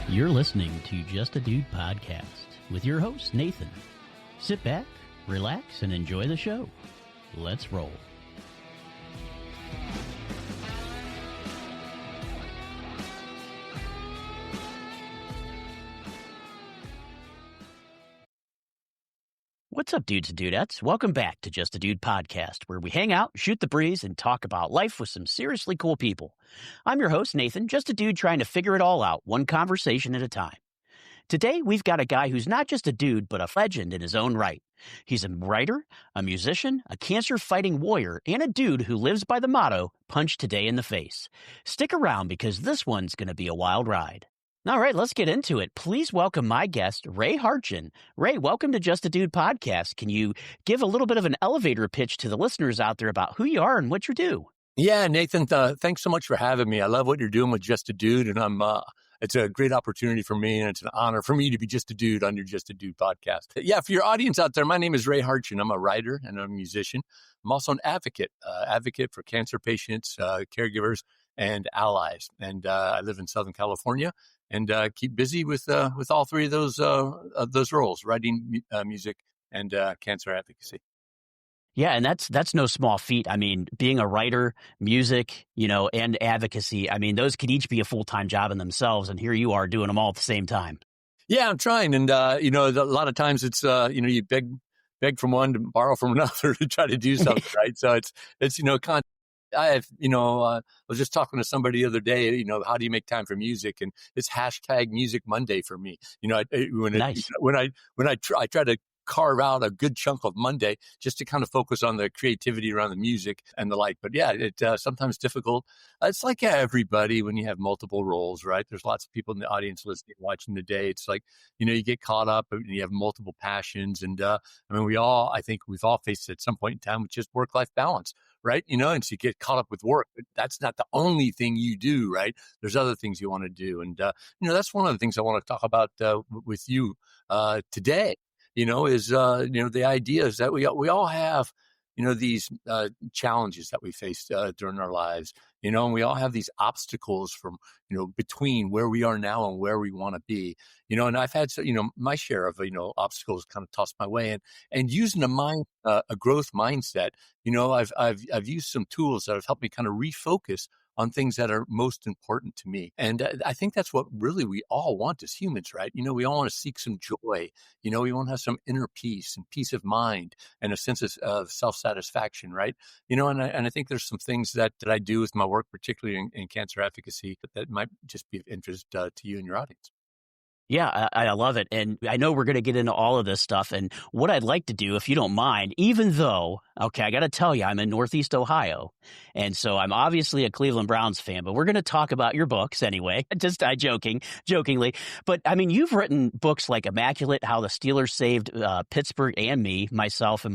You're listening to Just a Dude podcast with your host, Nathan. Sit back, relax, and enjoy the show. Let's roll. What's up, dudes and dudettes? Welcome back to Just a Dude podcast, where we hang out, shoot the breeze, and talk about life with some seriously cool people. I'm your host, Nathan, just a dude trying to figure it all out, one conversation at a time. Today, we've got a guy who's not just a dude, but a legend in his own right. He's a writer, a musician, a cancer-fighting warrior, and a dude who lives by the motto, punch today in the face. Stick around because this one's going to be a wild ride. All right, let's get into it. Please welcome my guest, Ray Hartjen. Ray, welcome to Just a Dude podcast. Can you give a little bit of an elevator pitch to the listeners out there about who you are and what you do? Yeah, Nathan, thanks so much for having me. I love what you're doing with Just a Dude, and it's a great opportunity for me, and it's an honor for me to be just a dude on your Just a Dude podcast. Yeah, for your audience out there, my name is Ray Hartjen. I'm a writer and I'm a musician. I'm also an advocate for cancer patients, caregivers, and allies. And I live in Southern California and keep busy with all three of those roles: writing, music, and cancer advocacy. Yeah, and that's no small feat. I mean, being a writer, music, and advocacy, I mean, those could each be a full-time job in themselves, and here you are doing them all at the same time. Yeah, I'm trying, and a lot of times it's you beg from one to borrow from another to try to do something, right? So it's I was just talking to somebody the other day, how do you make time for music? And it's hashtag Music Monday for me. Nice. When I try to carve out a good chunk of Monday just to kind of focus on the creativity around the music and the like. But yeah, it's sometimes difficult. It's like everybody when you have multiple roles, right? There's lots of people in the audience listening, watching today. It's like, you get caught up and you have multiple passions. And I think we've all faced at some point in time with just work-life balance, right? And so you get caught up with work, but that's not the only thing you do, right? There's other things you want to do. And, that's one of the things I want to talk about with you today. The idea is that we all have, these challenges that we face during our lives, and we all have these obstacles from, between where we are now and where we want to be, and I've had, my share of, obstacles kind of tossed my way, and using a growth mindset, I've used some tools that have helped me kind of refocus on things that are most important to me. And I think that's what really we all want as humans, right? We all want to seek some joy. We want to have some inner peace and peace of mind and a sense of self-satisfaction, right? And I think there's some things that I do with my work, particularly in cancer advocacy, that might just be of interest to you and your audience. Yeah, I love it. And I know we're going to get into all of this stuff. And what I'd like to do, if you don't mind, even though, okay, I got to tell you, I'm in Northeast Ohio. And so I'm obviously a Cleveland Browns fan, but we're going to talk about your books anyway, just jokingly. But I mean, you've written books like Immaculate, How the Steelers Saved Pittsburgh and myself and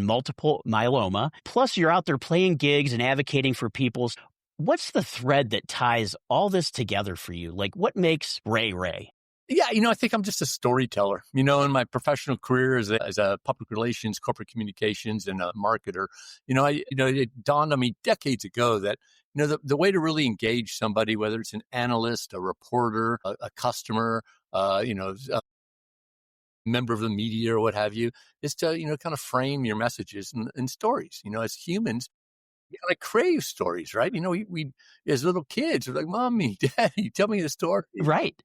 multiple myeloma. Plus you're out there playing gigs and advocating for people's. What's the thread that ties all this together for you? Like, what makes Ray Ray? Yeah, I think I'm just a storyteller. In my professional career as a public relations, corporate communications, and a marketer, it dawned on me decades ago that the way to really engage somebody, whether it's an analyst, a reporter, a customer, a member of the media or what have you, is to kind of frame your messages in stories. As humans, you kind of crave stories, right? We as little kids, we're like, "Mommy, Daddy, tell me a story." Right.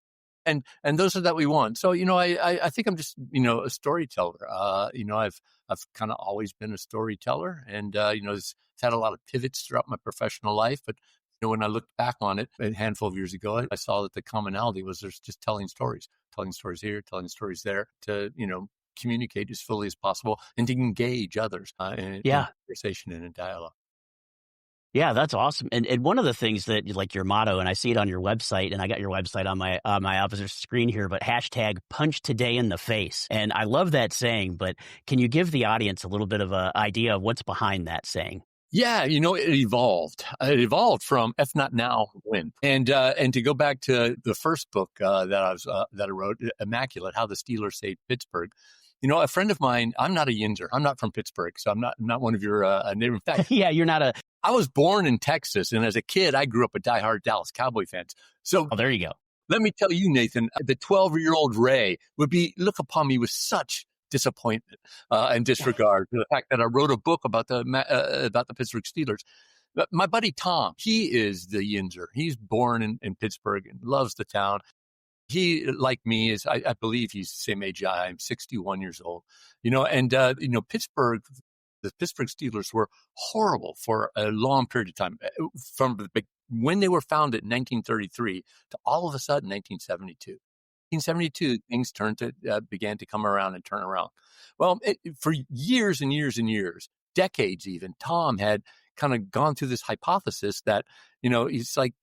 And those are that we want. So, I think I'm just, a storyteller. I've kind of always been a storyteller, and, I've had a lot of pivots throughout my professional life. But, when I looked back on it a handful of years ago, I saw that the commonality was there's just telling stories here, telling stories there to, communicate as fully as possible and to engage others in conversation and in dialogue. Yeah, that's awesome. And one of the things that, like your motto, and I see it on your website, and I got your website on my opposite screen here, but hashtag punch today in the face. And I love that saying, but can you give the audience a little bit of an idea of what's behind that saying? Yeah, it evolved. It evolved from if not now, when. And to go back to the first book that I wrote, Immaculate, How the Steelers Saved Pittsburgh. A friend of mine, I'm not a Yinzer. I'm not from Pittsburgh, so I'm not one of your neighbors. In fact, yeah, you're not a. I was born in Texas, and as a kid, I grew up a diehard Dallas Cowboy fan. So there you go. Let me tell you, Nathan, the 12-year-old Ray would look upon me with such disappointment and disregard for the fact that I wrote a book about the Pittsburgh Steelers. But my buddy Tom, he is the Yinzer. He's born in Pittsburgh and loves the town. He, like me, I believe he's the same age I am, 61 years old. Pittsburgh, the Pittsburgh Steelers were horrible for a long period of time, when they were founded in 1933 to all of a sudden 1972. 1972, things began to come around and turn around. Well, for years and years and years, decades even, Tom had kind of gone through this hypothesis that, it's like,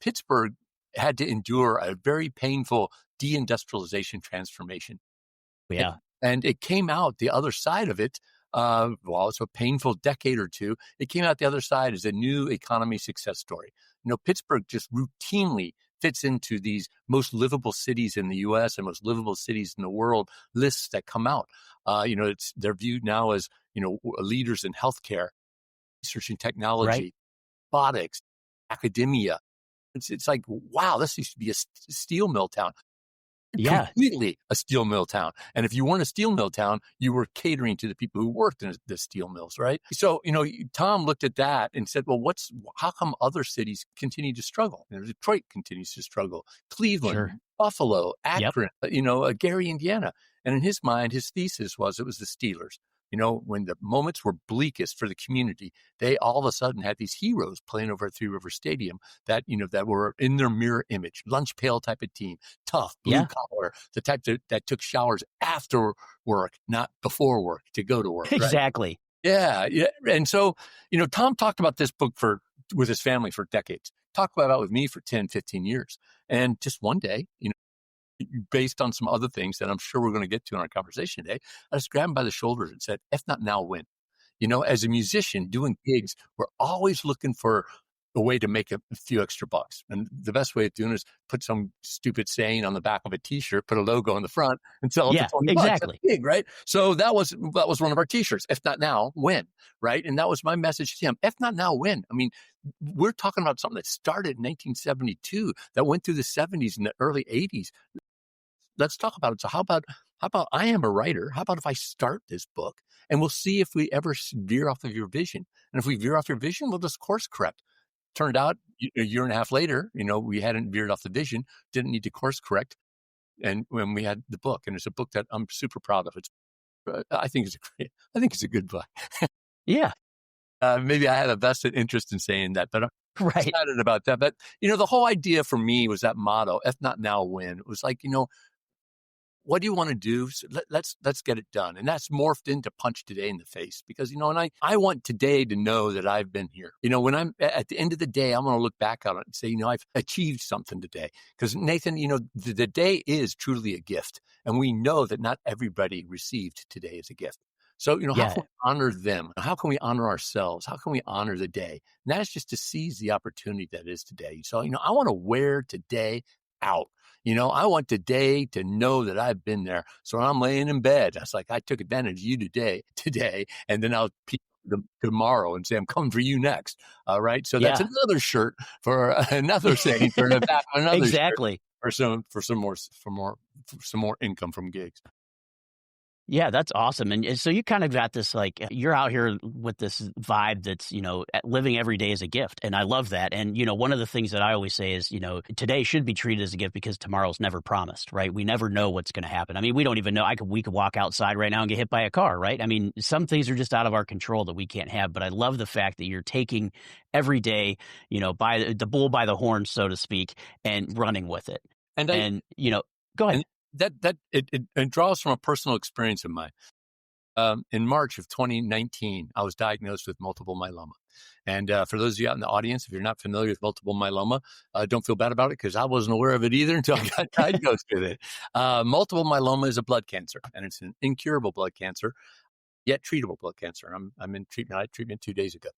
Pittsburgh had to endure a very painful deindustrialization transformation. Yeah. And it came out the other side of it. It's a painful decade or two. It came out the other side as a new economy success story. Pittsburgh just routinely fits into these most livable cities in the U.S. and most livable cities in the world lists that come out. They're viewed now as, leaders in healthcare, research and technology, Right. robotics, academia. It's like, wow, this used to be a steel mill town. Yeah. Completely a steel mill town. And if you weren't a steel mill town, you were catering to the people who worked in the steel mills, right? So, Tom looked at that and said, well, how come other cities continue to struggle? Detroit continues to struggle, Cleveland, Sure. Buffalo, Yep. Akron, Gary, Indiana. And in his mind, his thesis was it was the Steelers. When the moments were bleakest for the community, they all of a sudden had these heroes playing over at Three River Stadium that were in their mirror image, lunch pail type of team, tough, blue collar, the type that took showers after work, not before work to go to work. Right? Exactly. Yeah. And so, Tom talked about this book with his family for decades, talked about it with me for 10, 15 years. And just one day, based on some other things that I'm sure we're going to get to in our conversation today, I just grabbed him by the shoulders and said, if not now, when? As a musician doing gigs, we're always looking for a way to make a few extra bucks. And the best way of doing it is put some stupid saying on the back of a t-shirt, put a logo on the front and sell it for 20 bucks. That's big, right? So that was one of our t-shirts. If not now, when? Right? And that was my message to him. If not now, when? I mean, we're talking about something that started in 1972 that went through the 70s and the early 80s. Let's talk about it. So how about I am a writer? How about if I start this book and we'll see if we ever veer off of your vision? And if we veer off your vision, we'll just course correct. Turned out a year and a half later, we hadn't veered off the vision, didn't need to course correct. And when we had the book, and it's a book that I'm super proud of. I think it's a good book. Yeah. Maybe I had a vested interest in saying that, but I'm right. excited about that. But, the whole idea for me was that motto, if not now, when? It was like, what do you want to do? So let's get it done. And that's morphed into punch today in the face because, and I want today to know that I've been here. When I'm at the end of the day, I'm going to look back on it and say, I've achieved something today. Because Nathan, the day is truly a gift. And we know that not everybody received today as a gift. So, how can we honor them? How can we honor ourselves? How can we honor the day? And that's just to seize the opportunity that is today. So, I want to wear today out. I want today to know that I've been there. So when I'm laying in bed, it's like I took advantage of you today, and then I'll peek tomorrow and say, I'm coming for you next. All right. So that's another shirt for another saying for the back of another exactly. shirt for some more income from gigs. Yeah, that's awesome. And so you kind of got this, like, you're out here with this vibe that's, living every day as a gift. And I love that. And, one of the things that I always say is, today should be treated as a gift because tomorrow's never promised, right? We never know what's going to happen. I mean, we don't even know. We could walk outside right now and get hit by a car, right? I mean, some things are just out of our control that we can't have. But I love the fact that you're taking every day, by the bull by the horn, so to speak, and running with it. And go ahead. It draws from a personal experience of mine. In March of 2019, I was diagnosed with multiple myeloma. And for those of you out in the audience, if you're not familiar with multiple myeloma, don't feel bad about it because I wasn't aware of it either until I got diagnosed with it. Multiple myeloma is a blood cancer, and it's an incurable blood cancer, yet treatable blood cancer. I'm in treatment. I had treatment 2 days ago.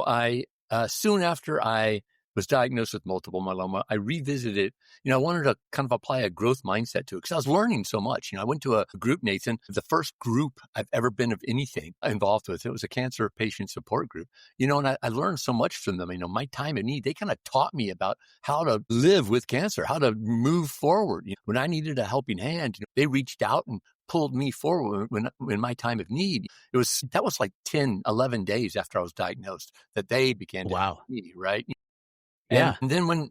I soon after I was diagnosed with multiple myeloma, I revisited it. I wanted to kind of apply a growth mindset to it because I was learning so much. I went to a group, Nathan, the first group I've ever been of anything involved with. It was a cancer patient support group, and I learned so much from them. My time of need, they kind of taught me about how to live with cancer, how to move forward. When I needed a helping hand, they reached out and pulled me forward in my time of need. That was like 10, 11 days after I was diagnosed that they began to help me, right? Yeah. And then when,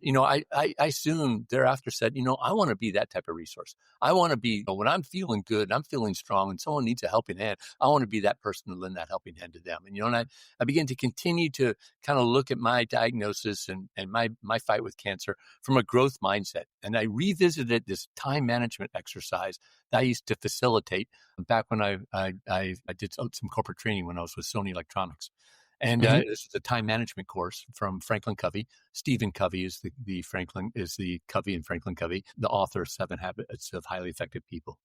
I soon thereafter said, I want to be that type of resource. I want to be, when I'm feeling good, I'm feeling strong and someone needs a helping hand, I want to be that person to lend that helping hand to them. And, I began to continue to kind of look at my diagnosis and my fight with cancer from a growth mindset. And I revisited this time management exercise that I used to facilitate back when I did some corporate training when I was with Sony Electronics. And this is a time management course from Franklin Covey. Stephen Covey is the Covey and Franklin Covey, the author of 7 Habits of Highly Effective People.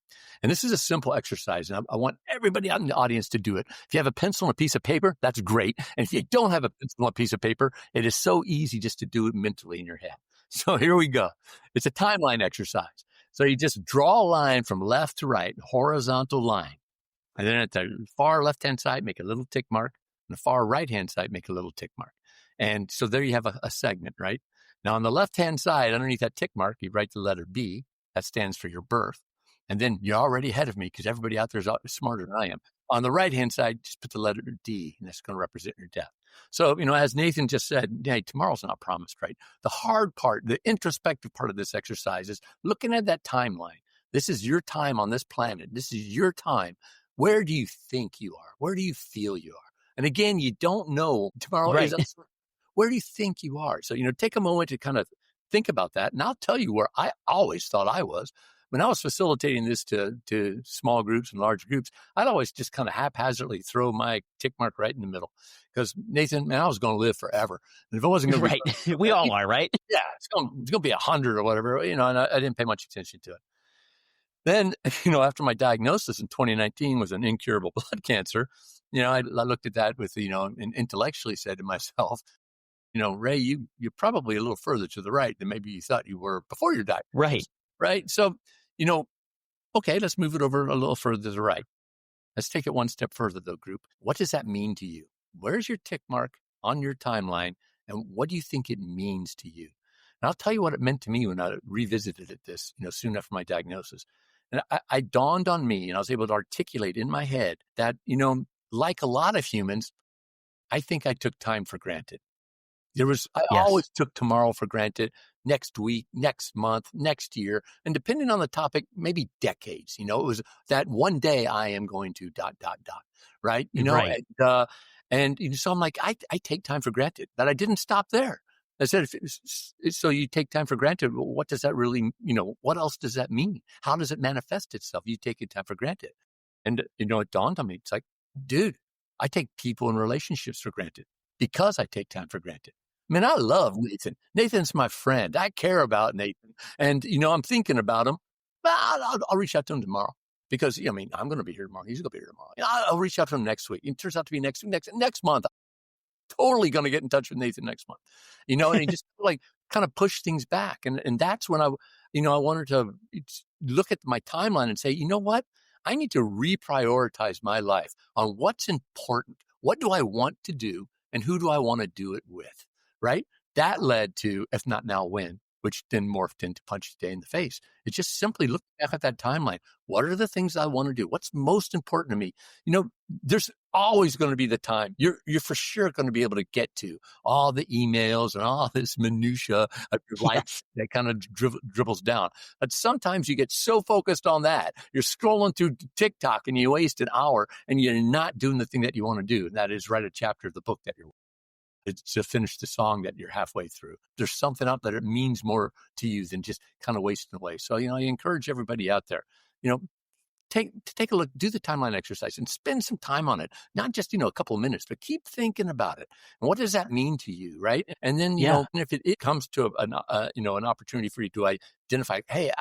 And this is a simple exercise, and I want everybody out in the audience to do it. If you have a pencil and a piece of paper, that's great. And if you don't have a pencil and a piece of paper, it is so easy just to do it mentally in your head. So here we go. It's a timeline exercise. So you just draw a line from left to right, horizontal line. And then at the far left-hand side, make a little tick mark. On the far right-hand side, make a little tick mark. And so there you have a segment, right? Now, on the left-hand side, underneath that tick mark, you write the letter B. That stands for your birth. And then you're already ahead of me because everybody out there is smarter than I am. On the right-hand side, just put the letter D, and that's going to represent your death. So, as Nathan just said, hey, tomorrow's not promised, right? The hard part, the introspective part of this exercise is looking at that timeline. This is your time on this planet. This is your time. Where do you think you are? Where do you feel you are? And again, you don't know tomorrow is where do you think you are? So, take a moment to kind of think about that. And I'll tell you where I always thought I was. When I was facilitating this to small groups and large groups, I'd always just kind of haphazardly throw my tick mark right in the middle. Because Nathan, man, I was going to live forever. And if it wasn't going to be we all are, right? Yeah, it's going to be 100 or whatever, and I didn't pay much attention to it. Then, after my diagnosis in 2019 was an incurable blood cancer, I looked at that with, and intellectually said to myself, Ray, you're probably a little further to the right than maybe you thought you were before your diagnosis. Right. Right. So, okay, let's move it over a little further to the right. Let's take it one step further, though, group. What does that mean to you? Where's your tick mark on your timeline? And what do you think it means to you? And I'll tell you what it meant to me when I revisited this, soon after my diagnosis. And I dawned on me, and I was able to articulate in my head that, like a lot of humans, I think I took time for granted. I always took tomorrow for granted, next week, next month, next year, and depending on the topic, maybe decades. It was that one day I am going to ... right? Right. And so I'm like, I take time for granted, but I didn't stop there. I said, so you take time for granted. Well, what does that really, what else does that mean? How does it manifest itself? You take it time for granted. And, it dawned on me. It's like, dude, I take people and relationships for granted because I take time for granted. I mean, I love Nathan. Nathan's my friend. I care about Nathan. And, I'm thinking about him. I'll reach out to him tomorrow because, I'm going to be here tomorrow. He's going to be here tomorrow. I'll reach out to him next week. It turns out to be next month. Totally going to get in touch with Nathan next month, and he just kind of push things back. And that's when I wanted to look at my timeline and say, you know what? I need to reprioritize my life on what's important. What do I want to do? And who do I want to do it with? Right? That led to, if not now, when, which then morphed into Punch the Day in the Face. It's just simply looking back at that timeline. What are the things I want to do? What's most important to me? There's always going to be the time. You're for sure going to be able to get to all the emails and all this minutia of your life that kind of dribbles down. But sometimes you get so focused on that, you're scrolling through TikTok and you waste an hour and you're not doing the thing that you want to do. And that is write a chapter of the book that you're it's to finish the song that you're halfway through. There's something out there that means more to you than just kind of wasting away. So, I encourage everybody out there, take a look, do the timeline exercise and spend some time on it. Not just, a couple of minutes, but keep thinking about it. And what does that mean to you? Right. And then, if it comes to an opportunity for you to identify, hey,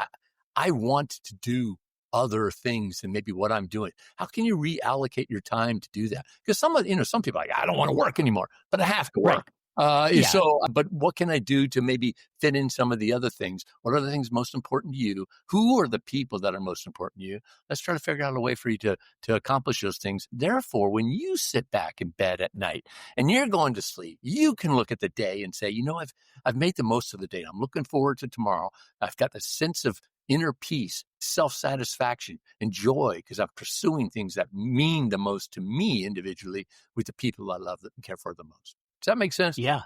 I want to do other things than maybe what I'm doing. How can you reallocate your time to do that? Because some people are like, I don't want to work anymore, but I have to work. Yeah. But what can I do to maybe fit in some of the other things? What are the things most important to you? Who are the people that are most important to you? Let's try to figure out a way for you to accomplish those things. Therefore, when you sit back in bed at night and you're going to sleep, you can look at the day and say, I've made the most of the day. I'm looking forward to tomorrow. I've got the sense of inner peace, self-satisfaction, and joy because I'm pursuing things that mean the most to me individually with the people I love and care for the most. Does that make sense? Yeah.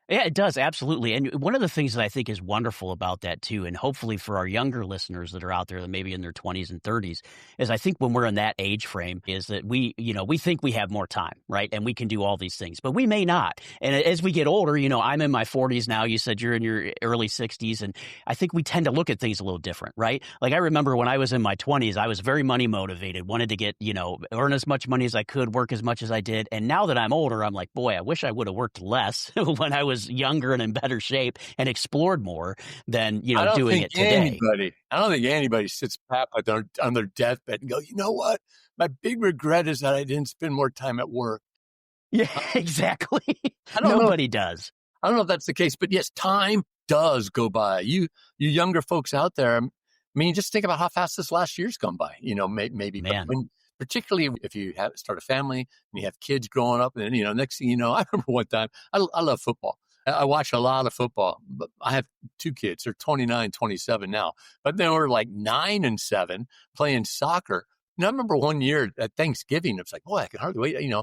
Yeah, it does, absolutely, and one of the things that I think is wonderful about that too, and hopefully for our younger listeners that are out there that maybe in their 20s and 30s, is I think when we're in that age frame is that we think we have more time, right? And we can do all these things, but we may not. And as we get older, I'm in my 40s now, you said you're in your early 60s, and I think we tend to look at things a little different, right? Like I remember when I was in my 20s, I was very money motivated, wanted to get, earn as much money as I could, work as much as I did. And now that I'm older, I'm like, boy, I wish I would have worked less when I was younger and in better shape and explored more than, doing it today. I don't think anybody sits pat on their deathbed and go, you know what? My big regret is that I didn't spend more time at work. Yeah, exactly. I don't know. Nobody does. I don't know if that's the case, but yes, time does go by. You younger folks out there, I mean, just think about how fast this last year's gone by. Maybe, but Man. particularly if you start a family and you have kids growing up, and next thing you know, I remember one time I love football. I watch a lot of football, but I have two kids. They're 29, 27 now, but they were like 9 and 7 playing soccer. And I remember one year at Thanksgiving, it's like, boy, I can hardly wait.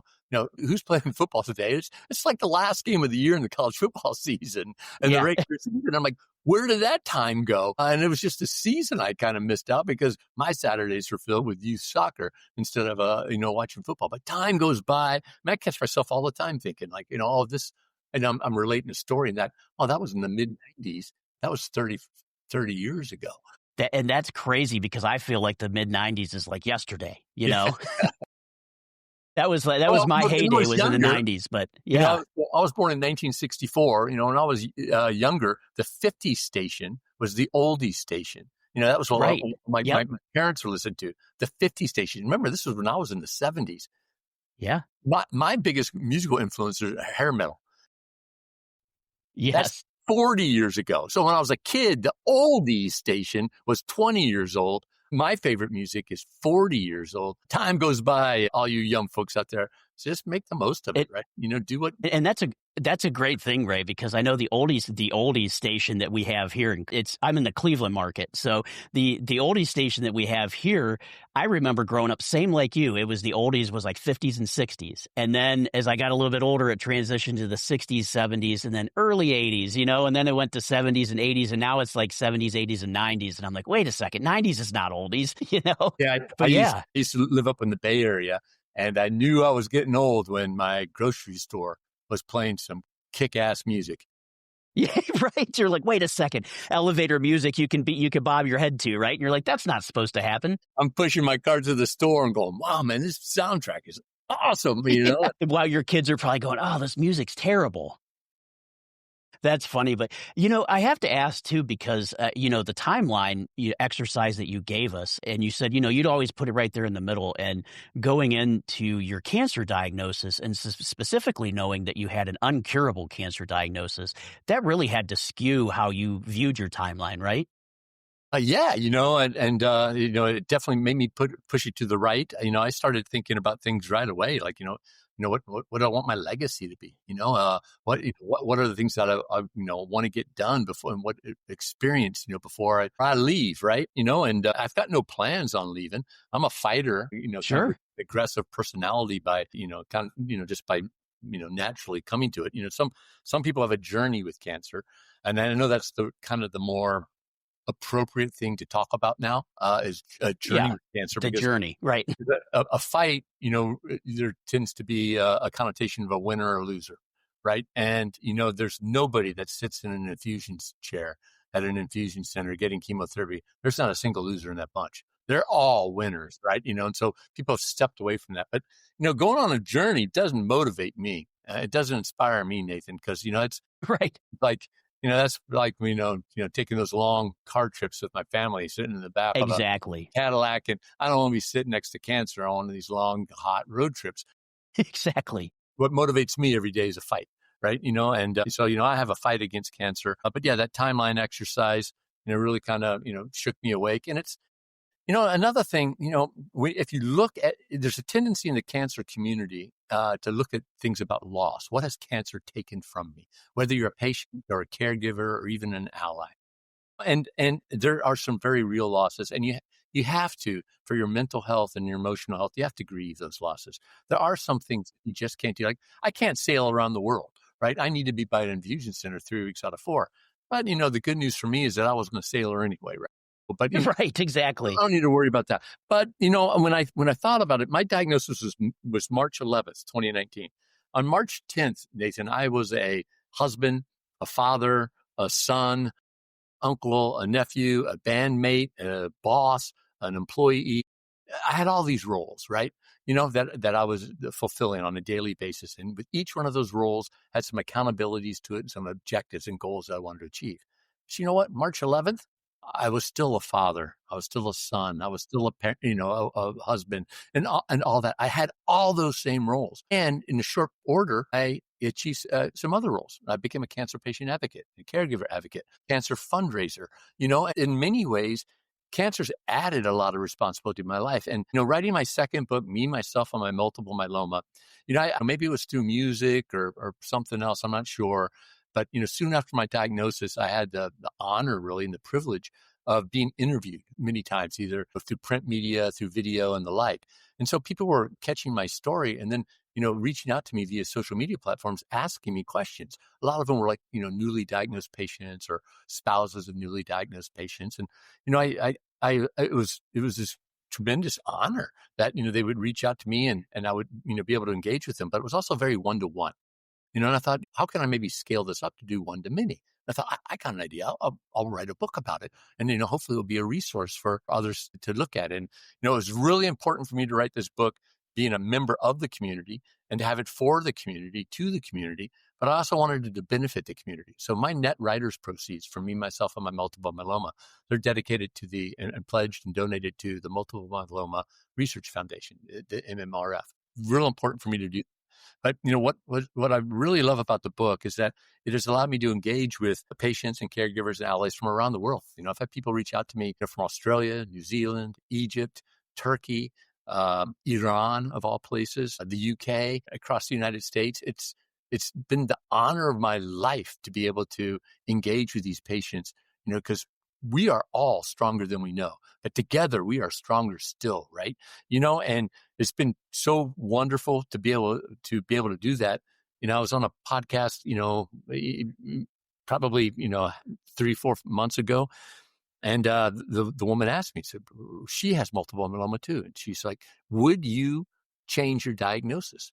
Who's playing football today? It's like the last game of the year in the college football season and the regular season. I'm like, where did that time go? And it was just a season I kind of missed out because my Saturdays were filled with youth soccer instead of, watching football. But time goes by. I catch myself all the time thinking like, all this, and I'm relating a story that was in the mid 90s. That was 30 years ago. And that's crazy because I feel like the mid 90s is like yesterday, That was my heyday was in the 90s, but yeah. I was born in 1964, when I was younger, the 50 station was the oldies station. That was what Right. my parents were listening to, the 50 station. Remember, this was when I was in the 70s. Yeah. My biggest musical influencer, hair metal. Yes. That's 40 years ago. So when I was a kid, the oldies station was 20 years old. My favorite music is 40 years old. Time goes by, all you young folks out there. Just make the most of it, right? Do what. And that's a great thing, Ray, because I know the oldies station that we have here, I'm in the Cleveland market. So the oldies station that we have here, I remember growing up, same like you, it was the oldies was like 50s and 60s. And then as I got a little bit older, it transitioned to the 60s, 70s, and then early 80s, and then it went to 70s and 80s, and now it's like 70s, 80s, and 90s. And I'm like, wait a second, 90s is not oldies, Yeah. I used to live up in the Bay Area, and I knew I was getting old when my grocery store was playing some kick-ass music. Yeah, right. You're like, wait a second, elevator music you can bob your head to, right? And you're like, that's not supposed to happen. I'm pushing my car to the store and going, wow, man, this soundtrack is awesome. While your kids are probably going, oh, this music's terrible. That's funny. But, I have to ask, too, because, the timeline exercise that you gave us, and you said, you'd always put it right there in the middle. And going into your cancer diagnosis and specifically knowing that you had an uncurable cancer diagnosis, that really had to skew how you viewed your timeline, right? Yeah, it definitely made me push it to the right. I started thinking about things right away, like, what do I want my legacy to be? What are the things that I want to get done before, and what experience, before I leave, right? And I've got no plans on leaving. I'm a fighter, Sure. kind of aggressive personality by, just by, naturally coming to it. Some people have a journey with cancer, and I know that's the kind of the more appropriate thing to talk about now is a journey with cancer. The journey, right? A fight, there tends to be a connotation of a winner or a loser, right? And there's nobody that sits in an infusion chair at an infusion center getting chemotherapy. There's not a single loser in that bunch. They're all winners, right? And so people have stepped away from that. But going on a journey doesn't motivate me. It doesn't inspire me, Nathan, because it's right. like. That's like, taking those long car trips with my family, sitting in the back of a Cadillac. And I don't want to be sitting next to cancer on one of these long, hot road trips. Exactly. What motivates me every day is a fight, right? And so, I have a fight against cancer. But yeah, that timeline exercise, really kind of, shook me awake. And it's, another thing, if you look at, there's a tendency in the cancer community to look at things about loss. What has cancer taken from me? Whether you're a patient or a caregiver or even an ally. And there are some very real losses, and you have to, for your mental health and your emotional health, you have to grieve those losses. There are some things you just can't do. Like, I can't sail around the world, right? I need to be by an infusion center 3 weeks out of 4. But, the good news for me is that I wasn't a sailor anyway, right? But Right, exactly. I don't need to worry about that. But, when I thought about it, my diagnosis was March 11th, 2019. On March 10th, Nathan, I was a husband, a father, a son, uncle, a nephew, a bandmate, a boss, an employee. I had all these roles, right? That I was fulfilling on a daily basis. And with each one of those roles had some accountabilities to it and some objectives and goals that I wanted to achieve. So you know what? March 11th, I was still a father. I was still a son. I was still a parent, a husband and all that. I had all those same roles. And in a short order, I achieved some other roles. I became a cancer patient advocate, a caregiver advocate, cancer fundraiser. In many ways, cancer's added a lot of responsibility to my life. And, writing my second book, Me, Myself, and My Multiple Myeloma, maybe it was through music or something else. I'm not sure. But, soon after my diagnosis, I had the honor, really, and the privilege of being interviewed many times, either through print media, through video, and the like. And so people were catching my story and then, reaching out to me via social media platforms, asking me questions. A lot of them were like, newly diagnosed patients or spouses of newly diagnosed patients. And, it was this tremendous honor that, they would reach out to me and I would, be able to engage with them. But it was also very one-to-one. And I thought, how can I maybe scale this up to do one to many? I thought, I got an idea. I'll write a book about it. And, hopefully it'll be a resource for others to look at. And, it was really important for me to write this book, being a member of the community and to have it for the community, to the community. But I also wanted it to benefit the community. So my net writers proceeds from Me, Myself, and My Multiple Myeloma, they're dedicated to and pledged and donated to the Multiple Myeloma Research Foundation, the MMRF. Real important for me to do. But what I really love about the book is that it has allowed me to engage with patients and caregivers and allies from around the world. I've had people reach out to me from Australia, New Zealand, Egypt, Turkey, Iran, of all places, the UK, across the United States. It's been the honor of my life to be able to engage with these patients, because we are all stronger than we know, but together we are stronger still, right? And it's been so wonderful to be able to do that. I was on a podcast, probably 3-4 months ago, and the woman asked me, said she has multiple myeloma too, and she's like, "Would you change your diagnosis?"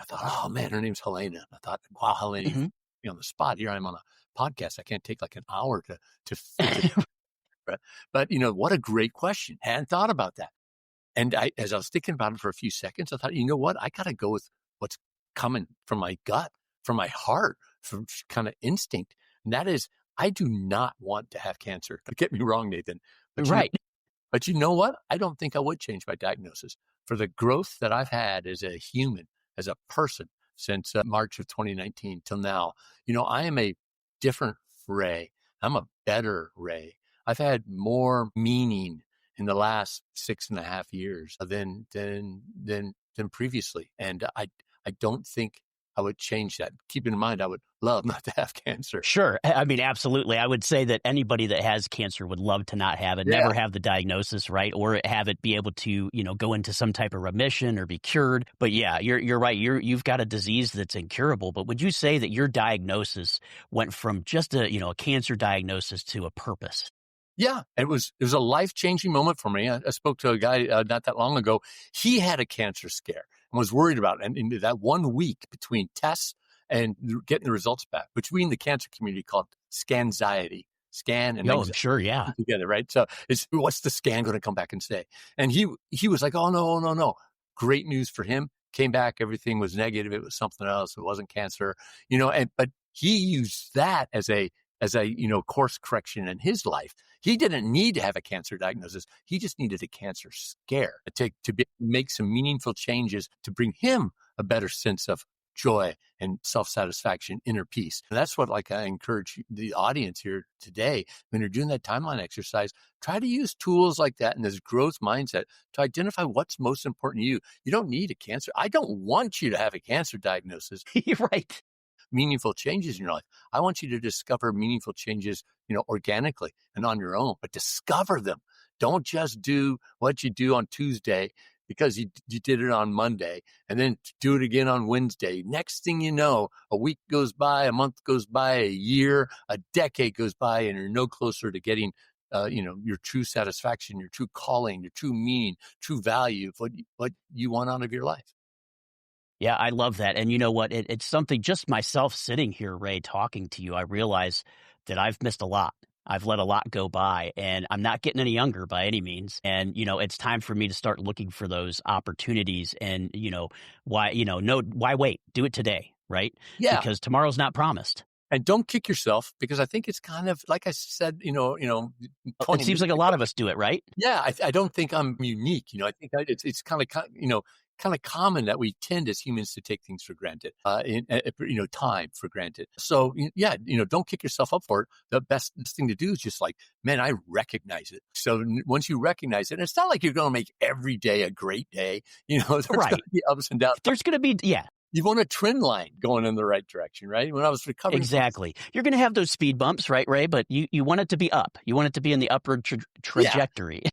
I thought, oh man, her name's Helena. I thought, wow, Helena, Mm-hmm. on the spot. Here I am on a podcast. I can't take like an hour to but what a great question. Hadn't thought about that. And as I was thinking about it for a few seconds, I thought, you know what? I got to go with what's coming from my gut, from my heart, from kind of instinct. And that is, I do not want to have cancer. Don't get me wrong, Nathan. But Right. but you know what? I don't think I would change my diagnosis for the growth that I've had as a human, as a person since March of 2019 till now. I am a different Ray. I'm a better Ray. I've had more meaning in the last 6.5 years than previously. And I don't think I would change that. Keeping in mind, I would love not to have cancer. Sure. I mean, absolutely. I would say that anybody that has cancer would love to not have it, Yeah. never have the diagnosis, right? Or have it be able to, go into some type of remission or be cured. But yeah, you're right. You've got a disease that's incurable. But would you say that your diagnosis went from just a cancer diagnosis to a purpose? Yeah, it was a life-changing moment for me. I spoke to a guy not that long ago. He had a cancer scare and was worried about it. And in that 1 week between tests and getting the results back, which we in the cancer community called scanxiety, scan and anxiety Sure. Yeah. together, right? So it's, what's the scan going to come back and say? And he was like, oh, no. Great news for him. Came back, everything was negative. It was something else. It wasn't cancer, but he used that as a course correction in his life. He didn't need to have a cancer diagnosis. He just needed a cancer scare to make some meaningful changes to bring him a better sense of joy and self-satisfaction, inner peace. And that's what like I encourage the audience here today. When you're doing that timeline exercise, try to use tools like that and this growth mindset to identify what's most important to you. You don't need a cancer. I don't want you to have a cancer diagnosis. You're right. Meaningful changes in your life. I want you to discover meaningful changes, organically and on your own, but discover them. Don't just do what you do on Tuesday because you did it on Monday and then do it again on Wednesday. Next thing you know, a week goes by, a month goes by, a year, a decade goes by, and you're no closer to getting your true satisfaction, your true calling, your true meaning, true value of what you want out of your life. Yeah, I love that. And you know what? It's something just myself sitting here, Ray, talking to you, I realize that I've missed a lot. I've let a lot go by, and I'm not getting any younger by any means. And, it's time for me to start looking for those opportunities and, why, no, why wait? Do it today, right? Yeah. Because tomorrow's not promised. And don't kick yourself because I think it's kind of, like I said, It seems like a lot of us do it, right? Yeah, I don't think I'm unique. I think it's kind of common that we tend as humans to take things for granted, time for granted. So yeah, don't kick yourself up for it. The best thing to do is just like, man, I recognize it. So once you recognize it, and it's not like you're going to make every day a great day. There's going to be ups and downs. There's going to be, yeah. You want a trend line going in the right direction, right? When I was recovering. Exactly. You're going to have those speed bumps, right, Ray? But you want it to be up. You want it to be in the upward trajectory. Yeah.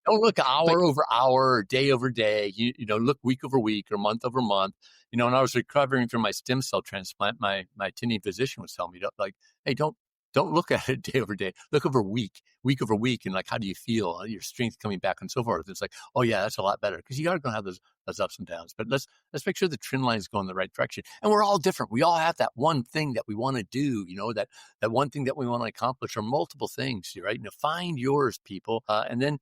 Don't look hour over hour or day over day. Look week over week or month over month. When I was recovering from my stem cell transplant, my attending physician was telling me, like, hey, don't look at it day over day. Look over week over week, and like, how do you feel? Your strength coming back and so forth. It's like, oh yeah, that's a lot better because you are going to have those ups and downs. But let's make sure the trend lines go in the right direction. And we're all different. We all have that one thing that we want to do. That one thing that we want to accomplish, or multiple things. Right? Find yours, people, and then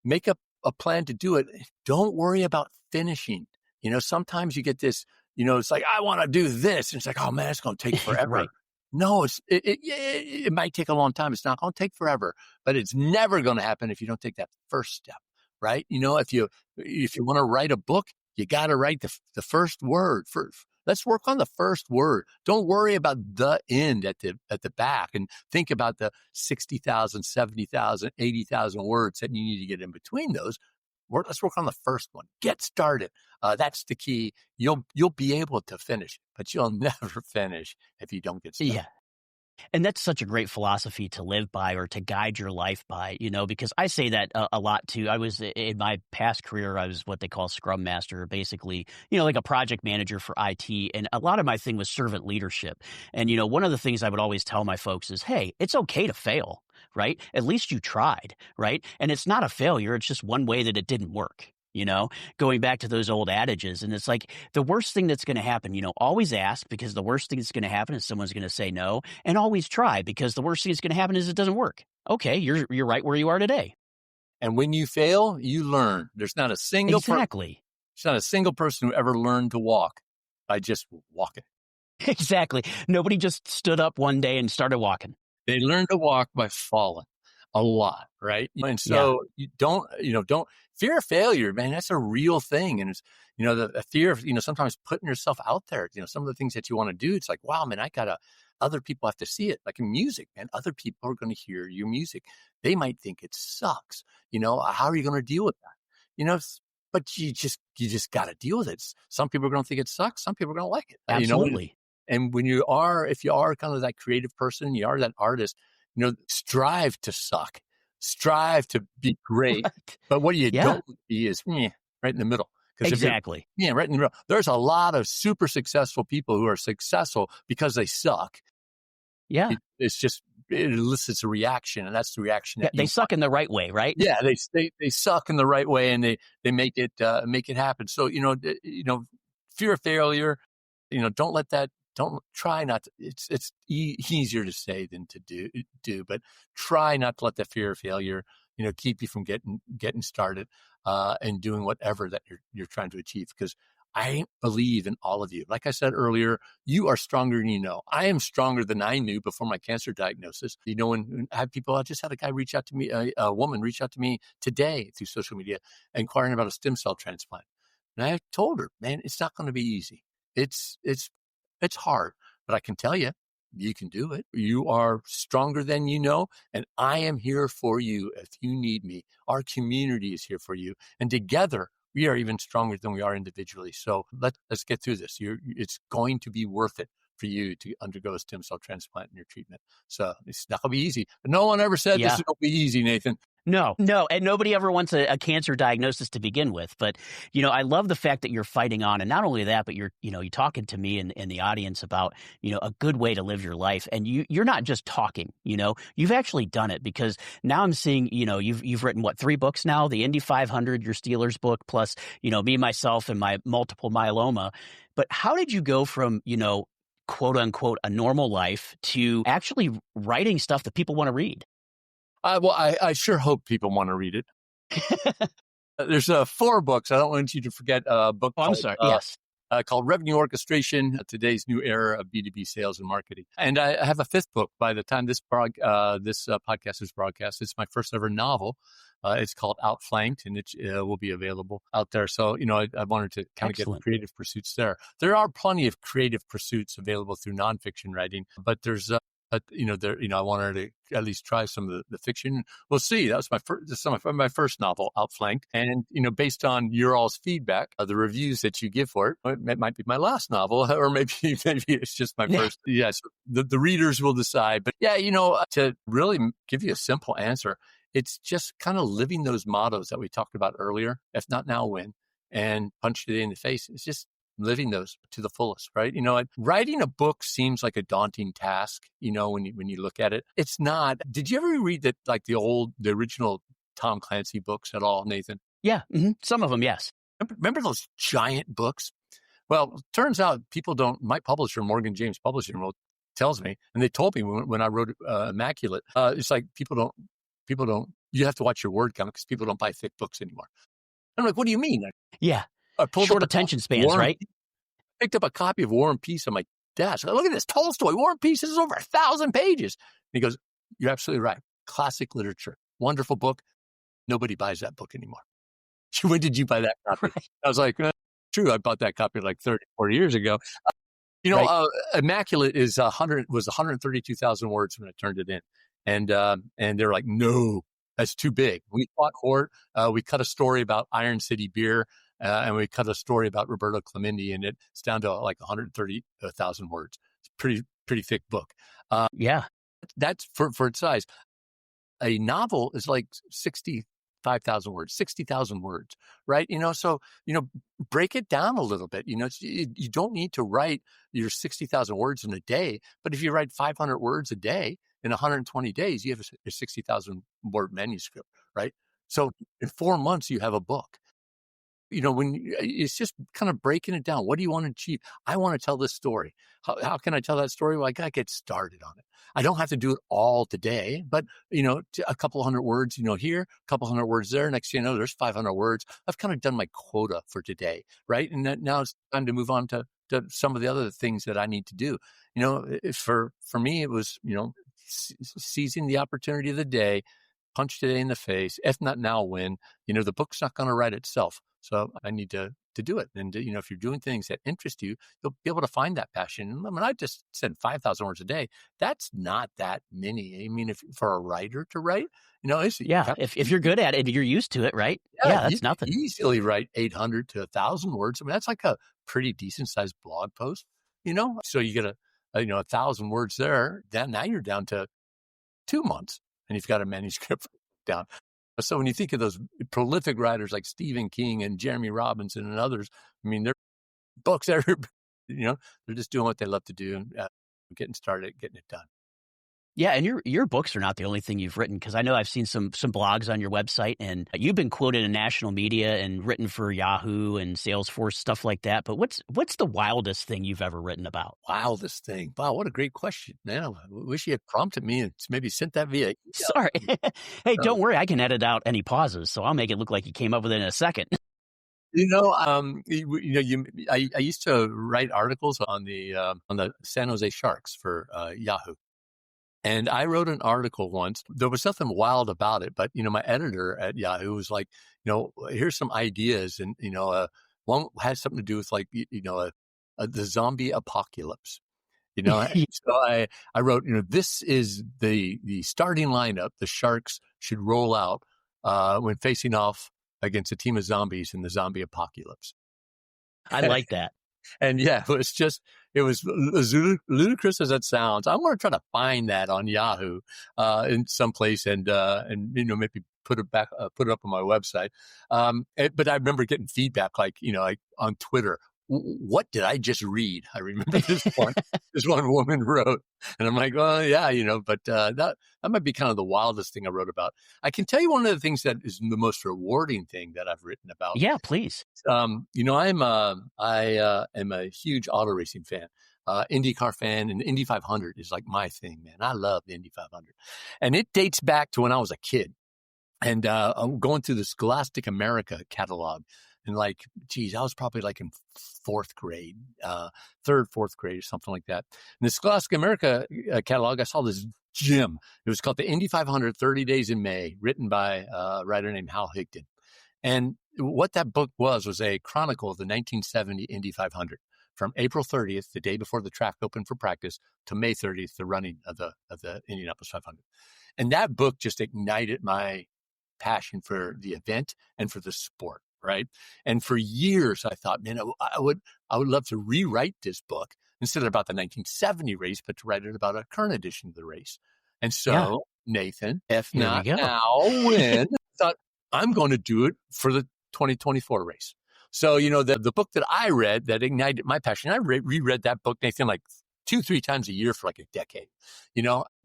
make up a plan to do it. Don't worry about finishing. Sometimes you get this. It's like, I want to do this, and it's like, oh man, it's going to take forever. Right. No, it might take a long time. It's not going to take forever, but it's never going to happen if you don't take that first step, right? If you want to write a book, you got to write the first word first. Let's work on the first word. Don't worry about the end at the back, and think about the 60,000, 70,000, 80,000 words that you need to get in between those. Let's work on the first one. Get started. That's the key. You'll be able to finish, but you'll never finish if you don't get started. Yeah. And that's such a great philosophy to live by or to guide your life by, because I say that a lot too. I was in my past career, I was what they call Scrum Master, basically, like a project manager for IT. And a lot of my thing was servant leadership. And, one of the things I would always tell my folks is, hey, it's okay to fail, right? At least you tried, right? And it's not a failure. It's just one way that it didn't work. Going back to those old adages. And it's like the worst thing that's going to happen, always ask, because the worst thing that's going to happen is someone's going to say no, and always try, because the worst thing that's going to happen is it doesn't work. Okay, you're right where you are today. And when you fail, you learn. There's not a single Exactly. There's not a single person who ever learned to walk by just walking. Exactly. Nobody just stood up one day and started walking. They learned to walk by falling a lot, right? And so you don't fear of failure, man, that's a real thing. And it's, the fear of, sometimes putting yourself out there, some of the things that you want to do. It's like, wow, man, other people have to see it. Like in music, man, other people are going to hear your music. They might think it sucks. How are you going to deal with that? But you just got to deal with it. Some people are going to think it sucks. Some people are going to like it. Absolutely. And if you are kind of that creative person, you are that artist, strive to suck, strive to be great. Right. But what you don't be is right in the middle. Exactly. Right in the middle. There's a lot of super successful people who are successful because they suck. Yeah. It elicits a reaction, and that's the reaction. They suck in the right way, right? Yeah, they suck in the right way, and they make it happen. So fear of failure. Don't let that. Don't try not to. It's easier to say than to do, but try not to let the fear of failure, keep you from getting started and doing whatever that you're trying to achieve. Because I believe in all of you. Like I said earlier, you are stronger than you know. I am stronger than I knew before my cancer diagnosis. When I have people, I just had a guy reach out to me, a woman reach out to me today through social media, inquiring about a stem cell transplant. And I told her, man, it's not going to be easy. it's hard, but I can tell you, you can do it. You are stronger than you know, and I am here for you if you need me. Our community is here for you, and together we are even stronger than we are individually. So let's get through this. It's going to be worth it for you to undergo a stem cell transplant in your treatment. So it's not going to be easy. But no one ever said this is going to be easy, Nathan. No, and nobody ever wants a cancer diagnosis to begin with. But, I love the fact that you're fighting on. And not only that, but you're talking to me and the audience about, a good way to live your life. And you're not just talking, you've actually done it, because now I'm seeing, you've written 3 books now, the Indy 500, your Steelers book, plus, me, myself, and my multiple myeloma. But how did you go from, quote unquote, a normal life to actually writing stuff that people want to read? Well, I sure hope people want to read it. There's 4 books. I don't want you to forget a book called Revenue Orchestration, Today's New Era of B2B Sales and Marketing. And I have a 5th book by the time this podcast is broadcast. It's my first ever novel. It's called Outflanked, and it will be available out there. So, I wanted to kind of get creative pursuits there. There are plenty of creative pursuits available through nonfiction writing, but there's I wanted to at least try some of the fiction. We'll see. That was my first novel, Outflanked. And, based on your all's feedback, the reviews that you give for it, it might be my last novel, or maybe it's just my first. Yes, the readers will decide. But yeah, to really give you a simple answer, it's just kind of living those mottos that we talked about earlier. If not now, when? And punch it in the face. It's just living those to the fullest, right? Writing a book seems like a daunting task, when you look at it. It's not. Did you ever read the original Tom Clancy books at all, Nathan? Yeah, some of them, yes. Remember those giant books? Well, it turns out people don't. My publisher, Morgan James Publishing, tells me, and they told me when I wrote Immaculate, it's like people don't. You have to watch your word count because people don't buy thick books anymore. I'm like, what do you mean? Yeah. I pulled short attention spans, right? Picked up a copy of War and Peace on my desk. Look at this, Tolstoy, War and Peace. This is over 1,000 pages. And he goes, you're absolutely right. Classic literature. Wonderful book. Nobody buys that book anymore. When did you buy that copy? Right. I was like, true. I bought that copy like 30, 40 years ago. Right. Immaculate was 132,000 words when I turned it in. And they're like, no, that's too big. We fought Hort. We cut a story about Iron City beer. And we cut a story about Roberto Clemente, and it's down to like 130,000 words. It's pretty thick book. That's for its size. A novel is like 65,000 words, 60,000 words, right? So break it down a little bit. You don't need to write your 60,000 words in a day, but if you write 500 words a day in 120 days, you have a 60,000 word manuscript, right? So in 4 months, you have a book. It's just kind of breaking it down. What do you want to achieve? I want to tell this story. How can I tell that story? Well, I got to get started on it. I don't have to do it all today, but, a couple hundred words, here, a couple hundred words there. Next thing you know, there's 500 words. I've kind of done my quota for today, right? And now it's time to move on to some of the other things that I need to do. For me, it was, seizing the opportunity of the day, punch today in the face. If not now, when? The book's not going to write itself. So I need to do it. And, if you're doing things that interest you, you'll be able to find that passion. I mean, I just said 5,000 words a day. That's not that many. I mean, if for a writer to write, if you're good at it, you're used to it, right? Yeah, that's nothing. Easily write 800 to 1,000 words. I mean, that's like a pretty decent sized blog post, So you get 1,000 words there. Then now you're down to 2 months, and you've got a manuscript down. So when you think of those prolific writers like Stephen King and Jeremy Robinson and others, I mean, their books are, they're just doing what they love to do and getting started, getting it done. Yeah, and your books are not the only thing you've written, because I know I've seen some blogs on your website, and you've been quoted in national media and written for Yahoo and Salesforce, stuff like that. But what's the wildest thing you've ever written about? Wildest thing? Wow, what a great question. Man, I wish you had prompted me and maybe sent that via email. Sorry. Hey, don't worry. I can edit out any pauses, so I'll make it look like you came up with it in a second. I used to write articles on the San Jose Sharks for Yahoo. And I wrote an article once. There was nothing wild about it, but, my editor at Yahoo was like, here's some ideas. And, one has something to do with like, the zombie apocalypse. So I wrote, this is the starting lineup the Sharks should roll out when facing off against a team of zombies in the zombie apocalypse. I like that. And yeah, it was as ludicrous as that sounds. I'm going to try to find that on Yahoo in some place and maybe put it up on my website. But I remember getting feedback like on Twitter. What did I just read? I remember this one woman wrote, and I'm like, oh yeah, but that might be kind of the wildest thing I wrote about. I can tell you one of the things that is the most rewarding thing that I've written about. Yeah, please. I am a huge auto racing fan, IndyCar fan, and the Indy 500 is like my thing, man. I love the Indy 500, and it dates back to when I was a kid, and I'm going through the Scholastic America catalog. And I was probably like in fourth grade, fourth grade or something like that. In the Scholastic America catalog, I saw this gem. It was called the Indy 500 30 Days in May, written by a writer named Hal Higdon. And what that book was a chronicle of the 1970 Indy 500 from April 30th, the day before the track opened for practice, to May 30th, the running of the Indianapolis 500. And that book just ignited my passion for the event and for the sport. Right. And for years, I thought, man, I would love to rewrite this book instead of about the 1970 race, but to write it about a current edition of the race. And so, Nathan, if Here not now, when? I thought I'm going to do it for the 2024 race. So, the book that I read that ignited my passion, I reread that book, Nathan, like 2-3 times a year for like a decade.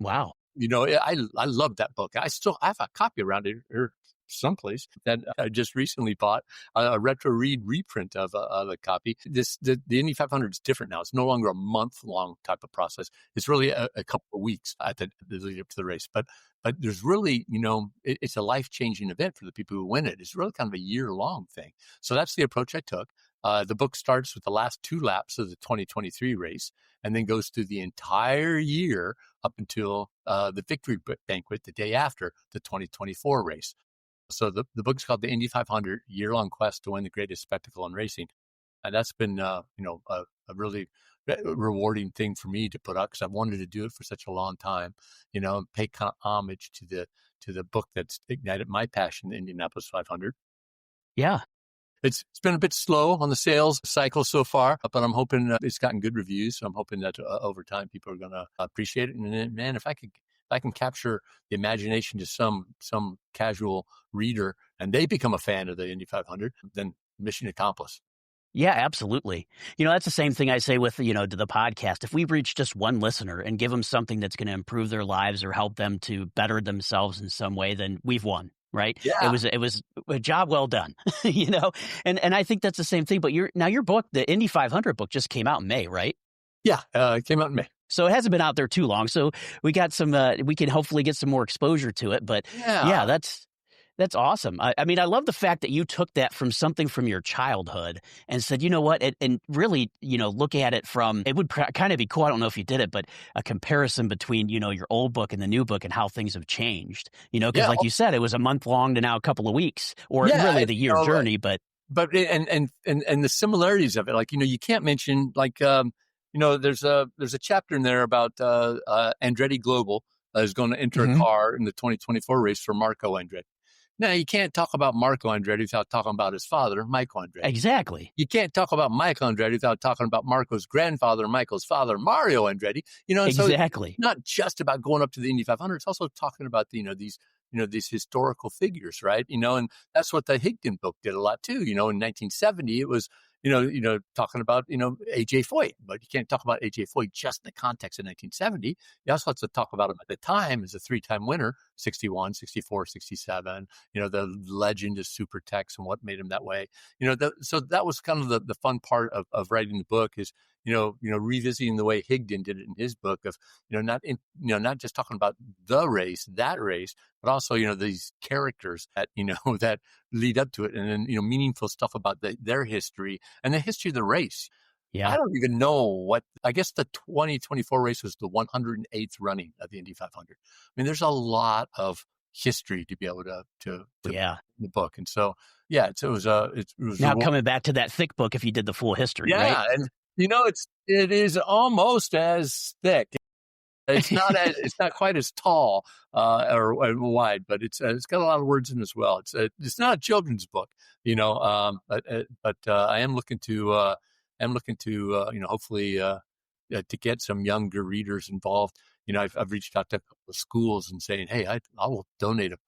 Wow. I love that book. I have a copy around it or someplace that I just recently bought a retro read reprint of a copy. The Indy 500 is different now. It's no longer a month-long type of process. It's really a couple of weeks at the lead up to the race. But there's really, it's a life-changing event for the people who win it. It's really kind of a year-long thing. So that's the approach I took. The book starts with the last 2 laps of the 2023 race and then goes through the entire year up until the victory banquet the day after the 2024 race. So the book's called The Indy 500, Year-Long Quest to Win the Greatest Spectacle in Racing. And that's been, a really rewarding thing for me to put out because I've wanted to do it for such a long time, and pay kind of homage to the book that's ignited my passion, the Indianapolis 500. Yeah. It's been a bit slow on the sales cycle so far, but I'm hoping it's gotten good reviews. So I'm hoping that over time people are going to appreciate it. And then, man, if I can capture the imagination to some casual reader and they become a fan of the Indy 500, then mission accomplished. Yeah, absolutely. That's the same thing I say with, to the podcast. If we reach just one listener and give them something that's going to improve their lives or help them to better themselves in some way, then we've won. Right. Yeah. It was a job well done, and I think that's the same thing. But your book, the Indy 500 book, just came out in May, right? Yeah. It came out in May. So it hasn't been out there too long. So we got some, we can hopefully get some more exposure to it. But yeah, that's awesome. I mean, I love the fact that you took that from something from your childhood and said, you know what, and really, look at it from, it would kind of be cool. I don't know if you did it, but a comparison between, your old book and the new book and how things have changed, because like you said, it was a month long to now a couple of weeks or really the year journey, but and the similarities of it, like, you can't mention like, there's a chapter in there about Andretti Global is going to enter a car in the 2024 race for Marco Andretti. Now, you can't talk about Marco Andretti without talking about his father, Michael Andretti. Exactly. You can't talk about Michael Andretti without talking about Marco's grandfather, Michael's father, Mario Andretti. Exactly. So it's not just about going up to the Indy 500. It's also talking about these historical figures, right? And that's what the Higdon book did a lot too. In 1970, it was talking about, AJ Foyt, but you can't talk about AJ Foyt just in the context of 1970. You also have to talk about him at the time as a 3-time winner, 61, 64, 67, the legend of Super Tex and what made him that way. So that was kind of the fun part of writing the book is, revisiting the way Higdon did it in his book of, not just talking about that race, but also, these characters that, that lead up to it and then, meaningful stuff about their history and the history of the race. Yeah. I don't even know I guess the 2024 race was the 108th running of the Indy 500. I mean, there's a lot of history to be able to in the book. And so, it was now coming back to that thick book, if you did the full history, right? It is almost as thick. It's not quite as tall or wide, but it's got a lot of words in as well. It's not a children's book, but I am looking to hopefully to get some younger readers involved. I've reached out to a couple of schools and saying, hey, I will donate a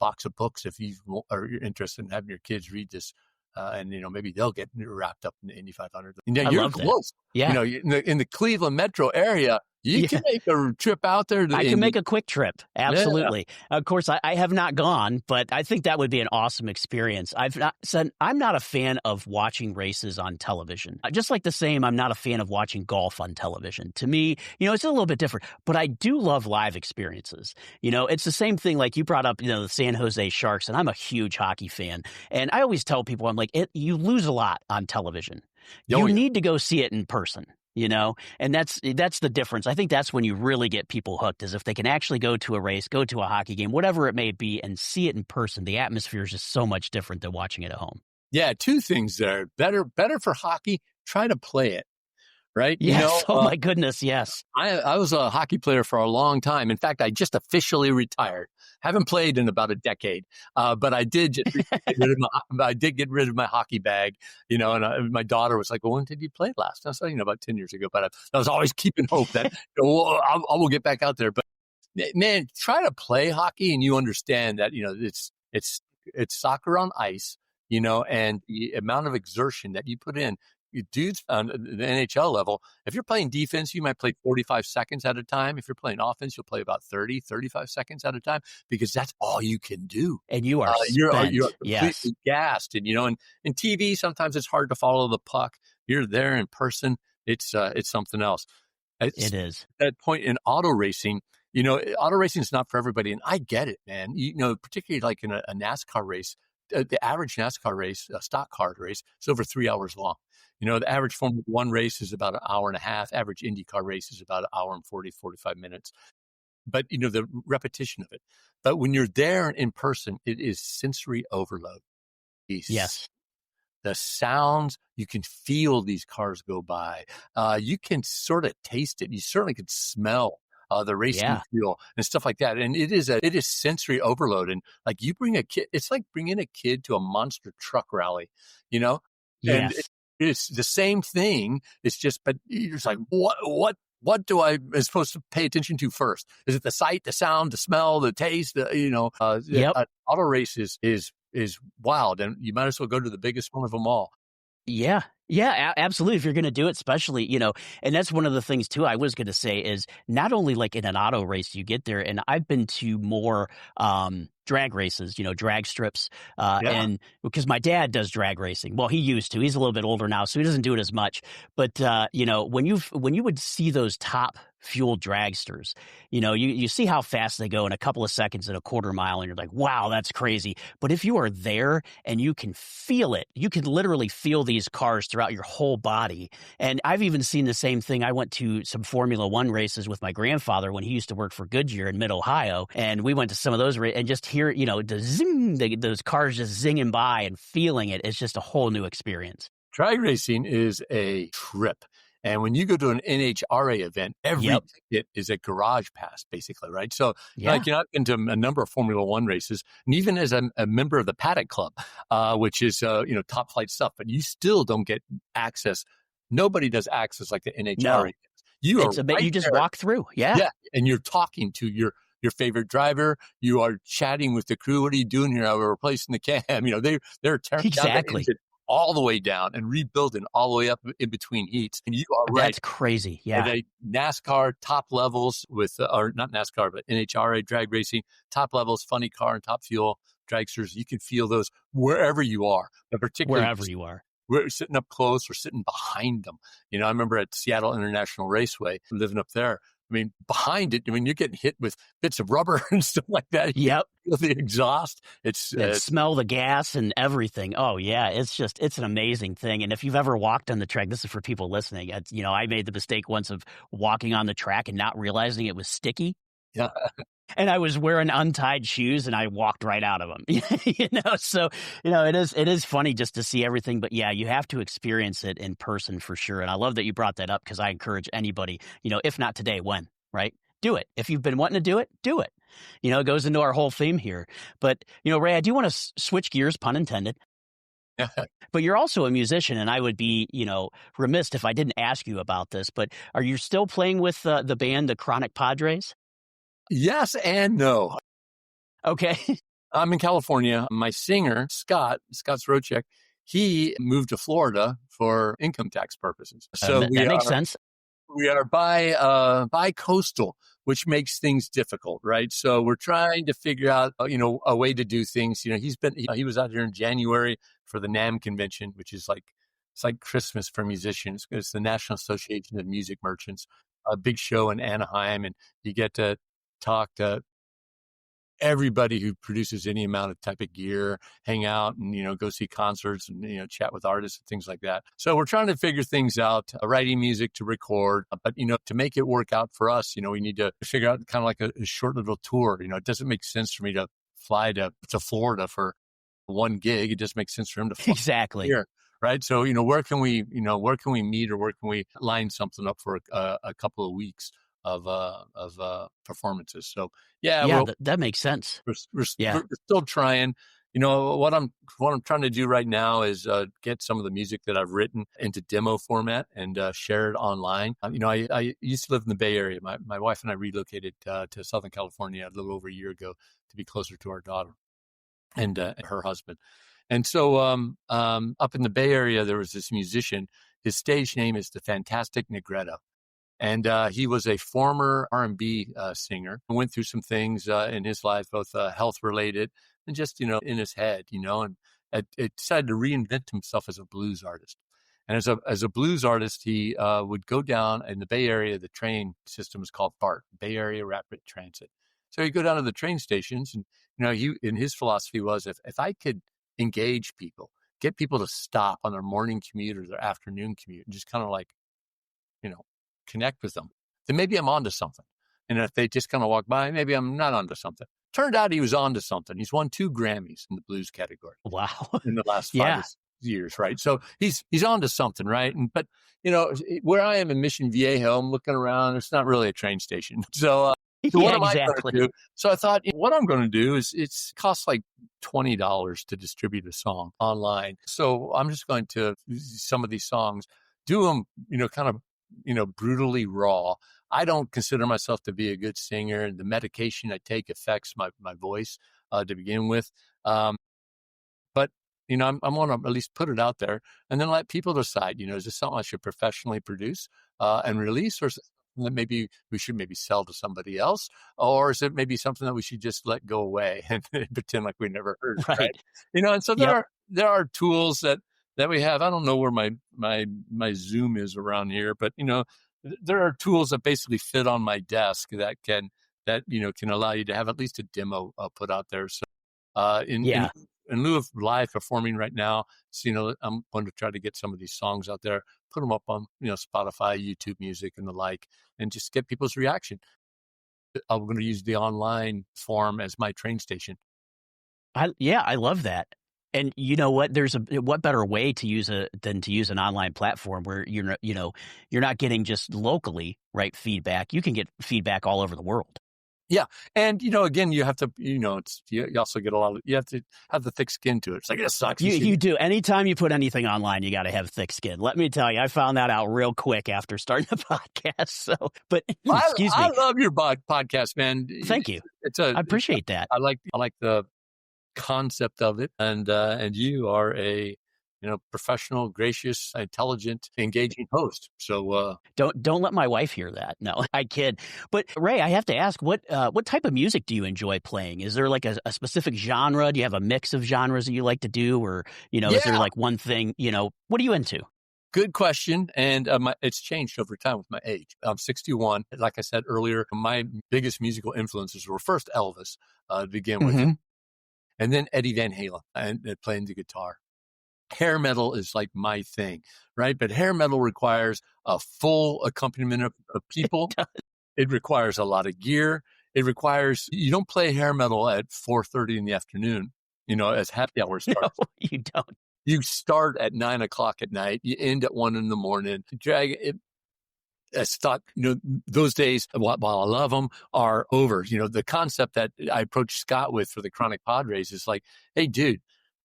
box of books if you are interested in having your kids read this. And maybe they'll get wrapped up in the Indy 500. I You're love close. that. Yeah. In the Cleveland metro area, you can make a trip out there. I can make a quick trip. Absolutely. Yeah. Of course, I have not gone, but I think that would be an awesome experience. I'm not a fan of watching races on television. Just like the same, I'm not a fan of watching golf on television. To me, it's a little bit different, but I do love live experiences. It's the same thing like you brought up, the San Jose Sharks, and I'm a huge hockey fan. And I always tell people, I'm like, you lose a lot on television. You need to go see it in person. And that's the difference. I think that's when you really get people hooked, is if they can actually go to a race, go to a hockey game, whatever it may be, and see it in person. The atmosphere is just so much different than watching it at home. Yeah, two things there. Better for hockey, try to play it. Right? Yes. Oh my goodness. Yes. I was a hockey player for a long time. In fact, I just officially retired. Haven't played in about a decade. But I did get rid of my hockey bag, and my daughter was like, well, when did you play last? I was like, about 10 years ago, but I was always keeping hope that I will get back out there. But man, try to play hockey and you understand that, it's soccer on ice, and the amount of exertion that you put in. Dudes on the NHL level, if you're playing defense, you might play 45 seconds at a time. If you're playing offense, you'll play about 30, 35 seconds at a time because that's all you can do. And you are you're completely gassed. And, in TV, sometimes it's hard to follow the puck. You're there in person. It's something else. It is. That point in auto racing, auto racing is not for everybody. And I get it, man. Particularly like in a NASCAR race, the average NASCAR race, a stock car race, is over 3 hours long. The average Formula One race is about an hour and a half. Average IndyCar race is about an hour and 40, 45 minutes. But, the repetition of it. But when you're there in person, it is sensory overload. Yes. The sounds, you can feel these cars go by. You can sort of taste it. You certainly can smell the racing fuel and stuff like that. And it is sensory overload. And like you bring a kid, it's like bringing a kid to a monster truck rally, Yes. And it's the same thing. It's just, but you're just like, what do I am supposed to pay attention to first? Is it the sight, the sound, the smell, the taste? Auto race is wild, and you might as well go to the biggest one of them all. Yeah. Yeah, absolutely. If you're going to do it, especially, and that's one of the things too, I was going to say is not only like in an auto race, you get there, and I've been to more, drag races, drag strips. And because my dad does drag racing, well, he used to, he's a little bit older now, so he doesn't do it as much. But, when you would see those top fuel dragsters, you see how fast they go in a couple of seconds at a quarter mile, and you're like, wow, that's crazy. But if you are there and you can feel it, you can literally feel these cars throughout your whole body. And I've even seen the same thing. I went to some Formula One races with my grandfather when he used to work for Goodyear in Mid-Ohio. And we went to some of those and just hear, the zing, those cars just zinging by and feeling it. It's just a whole new experience. Drag racing is a trip. And when you go to an NHRA event, every ticket is a garage pass, basically, right? So, I've been to a number of Formula One races, and even as a member of the Paddock Club, which is, top flight stuff, but you still don't get access. Nobody does access like the NHRA. No. You just walk through. Yeah. And you're talking to your favorite driver. You are chatting with the crew. What are you doing here? We're replacing the cam. They're tearing down the engine all the way down and rebuilding all the way up in between heats. And you are right. That's crazy. Yeah. And NASCAR top levels or not NASCAR, but NHRA drag racing, top levels, funny car and top fuel dragsters. You can feel those wherever you are, but particularly wherever you are. We're sitting up close or sitting behind them. I remember at Seattle International Raceway, living up there. Behind it, you're getting hit with bits of rubber and stuff like that. Yep. You feel the exhaust. Smell the gas and everything. Oh, yeah. It's an amazing thing. And if you've ever walked on the track, this is for people listening. I made the mistake once of walking on the track and not realizing it was sticky. Yeah. And I was wearing untied shoes and I walked right out of them, so, it is funny just to see everything, but yeah, you have to experience it in person for sure. And I love that you brought that up because I encourage anybody, if not today, when, right? Do it. If you've been wanting to do it, do it. It goes into our whole theme here. But, Ray, I do want to switch gears, pun intended. But you're also a musician, and I would be, remiss if I didn't ask you about this. But are you still playing with the band, the Chronic Padres? Yes and no. Okay. I'm in California. My singer, Scott Srochek, he moved to Florida for income tax purposes. So That makes sense. we are bi-coastal, which makes things difficult, right? So we're trying to figure out, a way to do things. He was out here in January for the NAMM convention, which is it's like Christmas for musicians. It's the National Association of Music Merchants, a big show in Anaheim, and you get to talk to everybody who produces any amount of type of gear, hang out and, go see concerts and, chat with artists and things like that. So we're trying to figure things out, writing music to record, but, to make it work out for us, we need to figure out kind of like a short little tour. It doesn't make sense for me to fly to Florida for one gig. It just makes sense for him to fly Exactly. here. Right. So, where can we meet, or where can we line something up for a couple of weeks of performances? So, yeah, that makes sense. we're still trying. What I'm trying to do right now is get some of the music that I've written into demo format and share it online. I used to live in the Bay Area. My wife and I relocated to Southern California a little over a year ago to be closer to our daughter and her husband. And so up in the Bay Area, there was this musician. His stage name is the Fantastic Negretto. And he was a former R&B singer. Went through some things in his life, both health related and just, in his head, and it decided to reinvent himself as a blues artist. And as a blues artist, he would go down in the Bay Area. The train system is called BART, Bay Area Rapid Transit. So he'd go down to the train stations, and his philosophy was, if I could engage people, get people to stop on their morning commute or their afternoon commute, and just kind of connect with them, then maybe I'm onto something. And if they just kind of walk by, maybe I'm not onto something. Turned out he was onto something. He's won 2 Grammys in the blues category. Wow. In the last 5 years, right? So he's onto something, right? But where I am in Mission Viejo, I'm looking around. It's not really a train station. So what am I going to do? So I thought, what I'm going to do is it costs like $20 to distribute a song online. So I'm just going to use some of these songs, do them, kind of, brutally raw. I don't consider myself to be a good singer. The medication I take affects my voice to begin with. But, I want to at least put it out there and then let people decide, is this something I should professionally produce and release, or is it something that maybe we should sell to somebody else? Or is it maybe something that we should just let go away and pretend like we never heard it, right? And so there are tools that we have. I don't know where my Zoom is around here, but, there are tools that basically fit on my desk that can allow you to have at least a demo put out there. So in lieu of live performing right now, so, I'm going to try to get some of these songs out there, put them up on, Spotify, YouTube Music and the like, and just get people's reaction. I'm going to use the online form as my train station. I love that. And you know what? What better way to use than to use an online platform where you're not getting just locally, right, feedback. You can get feedback all over the world. Yeah. And, again, you have to, you also get you have to have the thick skin to it. It's like, it sucks. You do. Anytime you put anything online, you got to have thick skin. Let me tell you, I found that out real quick after starting the podcast. So, but excuse me. I love your podcast, man. Thank you. I appreciate that. I like the concept of it. And you are a, professional, gracious, intelligent, engaging host. So don't let my wife hear that. No, I kid. But Ray, I have to ask, what type of music do you enjoy playing? Is there like a specific genre? Do you have a mix of genres that you like to do, or is there like one thing? What are you into? Good question. And it's changed over time with my age. I'm 61. Like I said earlier, my biggest musical influences were first Elvis to begin with, and then Eddie Van Halen and playing the guitar. Hair metal is like my thing, right? But hair metal requires a full accompaniment of people. It requires a lot of gear. It requires, you don't play hair metal at 4:30 in the afternoon, as happy hour No, starts. you don't. You start at 9 o'clock at night, you end at 1 in the morning. Drag it. I thought, those days, while I love them, are over. The concept that I approached Scott with for the Chronic Padres is like, hey, dude,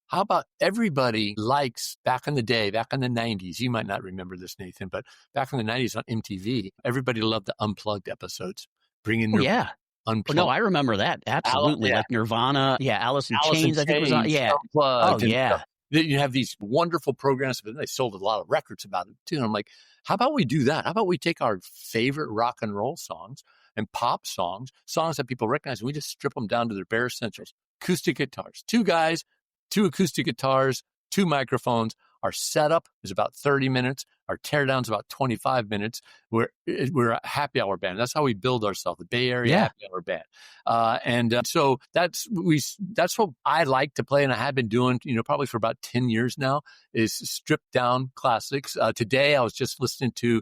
how about everybody likes back in the day, back in the 90s? You might not remember this, Nathan, but back in the 90s on MTV, everybody loved the Unplugged episodes. Bringing Oh, their yeah. Unplugged. No, I remember that. Absolutely. Yeah. Like Nirvana. Yeah. Alice in Alice in Chains, I think was on. Chains, Yeah. Unplugged. Oh, yeah. You have these wonderful programs, but they sold a lot of records about it too. And I'm like, how about we do that? How about we take our favorite rock and roll songs and pop songs that people recognize, and we just strip them down to their bare essentials. Acoustic guitars, 2 guys, 2 acoustic guitars, 2 microphones. Our setup is about 30 minutes. Our teardown's about 25 minutes. We're a happy hour band. That's how we build ourselves, the Bay Area happy hour band. So that's what I like to play, and I have been doing, probably for about 10 years now, is stripped down classics. Today I was just listening to,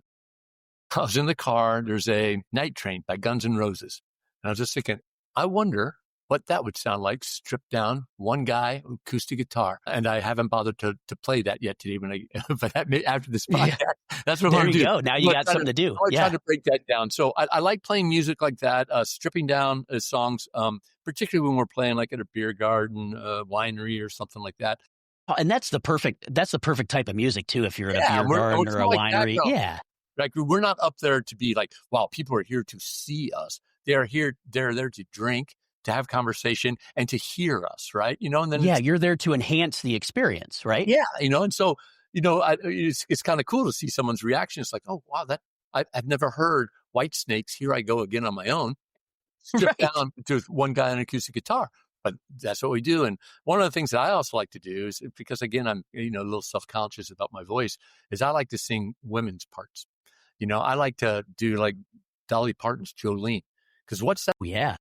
I was in the car. There's a Night Train by Guns N' Roses, and I was just thinking, I wonder what that would sound like, stripped down, one guy, acoustic guitar. And I haven't bothered to play that yet today. But after this podcast, that's what there I'm you doing. go. Now you got something to do. I'm trying to break that down. So I like playing music like that, stripping down songs, particularly when we're playing like at a beer garden, winery or something like that. Oh, and that's the perfect type of music too. If you're at a beer garden or a winery. Yeah. Like, we're not up there to be like, wow, people are here to see us. They're there to drink, to have conversation, and to hear us, right? And then you're there to enhance the experience, right? Yeah, and so it's kind of cool to see someone's reaction. It's like, oh wow, that I've never heard White Snakes. Here I go again on my own, stripped down to one guy on an acoustic guitar. But that's what we do. And one of the things that I also like to do is, because again, I'm a little self-conscious about my voice, is I like to sing women's parts. I like to do like Dolly Parton's Jolene, because what's that? Yeah.